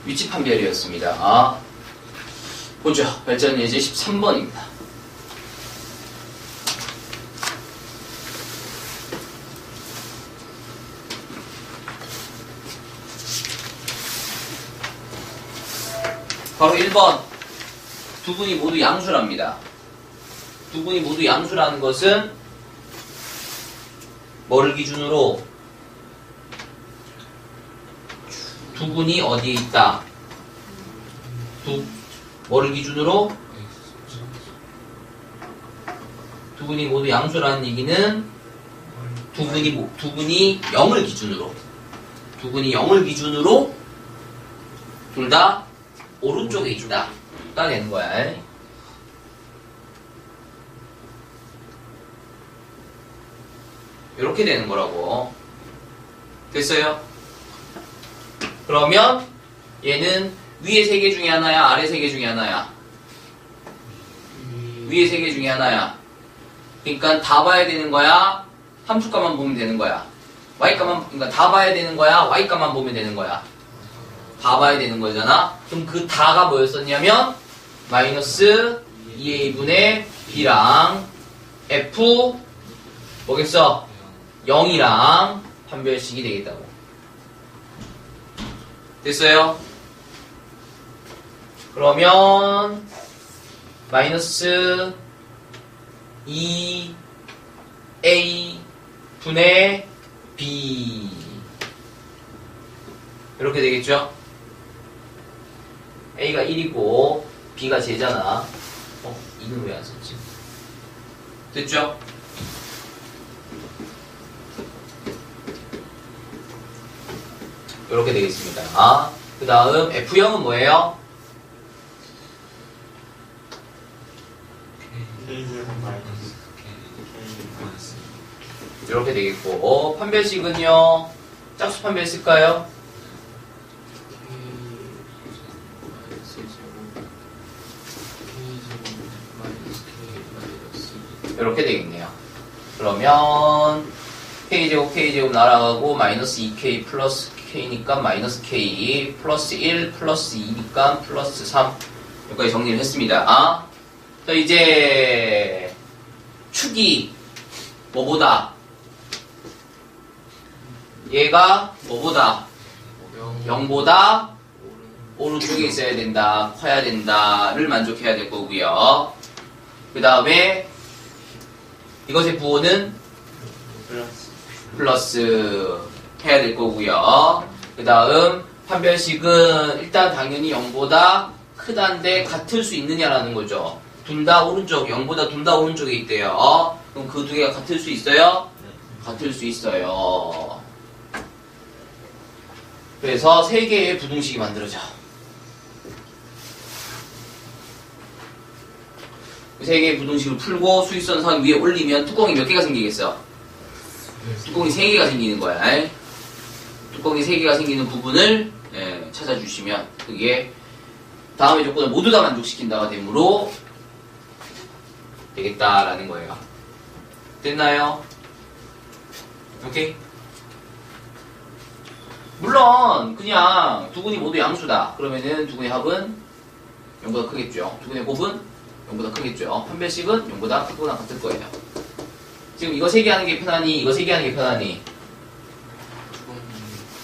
위치 판별이었습니다. 보죠. 발전 예제 13번입니다. 바로 1번. 두 분이 모두 양수랍니다. 두 분이 모두 양수라는 것은 뭐를 기준으로? 두 분이 어디에 있다? 뭐를 기준으로? 두 분이 모두 양수라는 얘기는 두 분이 0을 기준으로 둘 다 오른쪽에 있다. 가 되는 거야. 이렇게 되는 거라고. 됐어요? 그러면 얘는 위에 세 개 중에 하나야, 아래 세 개 중에 하나야? 위에 세 개 중에 하나야. 그러니까 다 봐야 되는 거야, 함수값만 보면 되는 거야. 그러니까 다 봐야 되는 거야, y값만 보면 되는 거야. 다 봐야 되는 거잖아. 그럼 그 다가 뭐였었냐면 마이너스 2a분의 b랑 f 뭐겠어? 0이랑 판별식이 되겠다고. 됐어요? 그러면 마이너스 2a 분의 b 이렇게 되겠죠? a가 1이고 b가 제잖아. 이는 왜 안 썼지? 됐죠? 이렇게 되겠습니다. 그 다음 F0은 뭐예요? 이렇게 되겠고, 판별식은요, 짝수 판별 쓸까요? 이렇게 되겠네요. 그러면 k제곱 k제곱 날아가고 마이너스 2k 플러스 k니까 마이너스 k 플러스 1 플러스 2니까 플러스 3 여기까지 정리를 했습니다. 자, 이제 축이 뭐보다? 얘가 뭐보다? 0보다 오른쪽에 있어야 된다, 커야 된다를 만족해야 될 거고요. 그 다음에 이것의 부호는 플러스 해야 될 거고요. 그 다음 판별식은 일단 당연히 0보다 크다인데 같을 수 있느냐라는 거죠. 둘 다 오른쪽, 0보다 둘 다 오른쪽에 있대요. 그럼 그 두 개가 같을 수 있어요? 같을 수 있어요. 그래서 세 개의 부등식이 만들어져. 세 개의 부등식을 풀고 수직선상 위에 올리면 뚜껑이 몇 개가 생기겠어? 뚜껑이 3개가 생기는 거야. 뚜껑이 3개가 생기는 부분을 찾아주시면 그게 다음의 조건을 모두 다 만족시킨다가 되므로 되겠다라는 거예요. 됐나요? 오케이? 물론 그냥 두 분이 모두 양수다. 그러면은 두 분의 합은 0보다 크겠죠. 두 분의 곱은 0보다 크겠죠. 판별식은 0보다 크거나 같을 거예요. 지금 이거 3개 하는 게 편하니? 이거 3개 하는 게 편하니?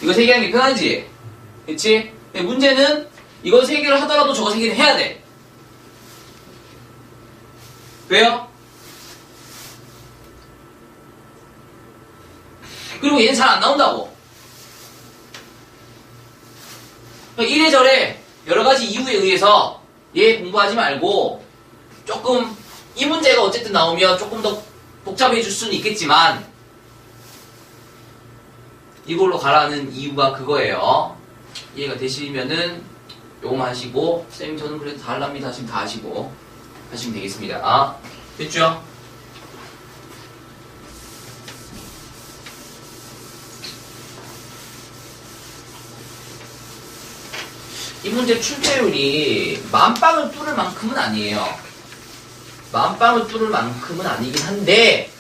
이거 3개 하는 게 편하지? 그치? 근데 문제는 이거 3개를 하더라도 저거 3개는 해야 돼. 왜요? 그리고 얘는 잘 안 나온다고. 이래저래 여러가지 이유에 의해서 얘 공부하지 말고 조금 이 문제가 어쨌든 나오면 조금 더 복잡해질 수는 있겠지만 이걸로 가라는 이유가 그거예요. 이해가 되시면은 요거만 하시고 쌤 저는 그래도 다 할랍니다 하시면 다 하시고 하시면 되겠습니다. 됐죠? 이 문제 출제율이 만빵을 뚫을 만큼은 아니에요. 만빵을 뚫을 만큼은 아니긴 한데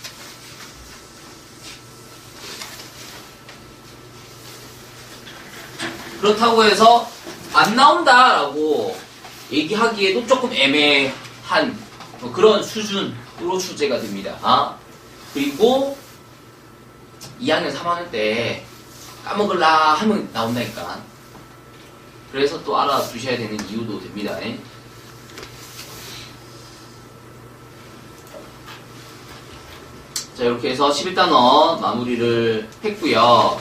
그렇다고 해서 안 나온다라고 얘기하기에도 조금 애매한 뭐 그런 수준으로 출제가 됩니다. 그리고 2학년 3학년 때 까먹을라 하면 나온다니까. 그래서 또 알아두셔야 되는 이유도 됩니다. 자, 이렇게 해서 11단원 마무리를 했고요.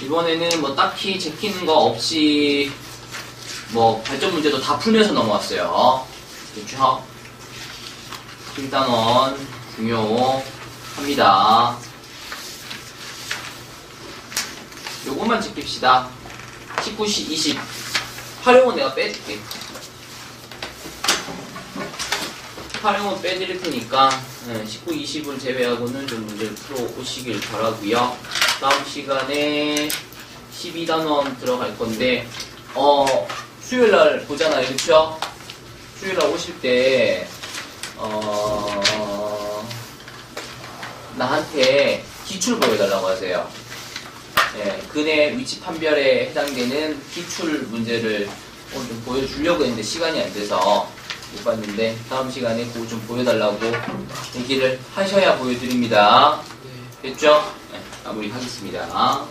이번에는 뭐 딱히 제끼는 거 없이 뭐 발전 문제도 다 풀면서 넘어왔어요. 그렇죠? 11단원 중요합니다. 요것만 지킵시다. 19, 20. 활용은 내가 빼줄게. 활용은 빼드릴 테니까 19, 20을 제외하고는 좀 문제를 풀어오시길 바라고요. 다음 시간에 12단원 들어갈 건데 수요일날 보잖아요. 그쵸? 수요일날 오실 때 나한테 기출 보여달라고 하세요. 근의 위치 판별에 해당되는 기출 문제를 오늘 좀 보여주려고 했는데 시간이 안 돼서 못 봤는데 다음 시간에 그거 좀 보여달라고 얘기를 하셔야 보여드립니다. 됐죠? 마무리 하겠습니다.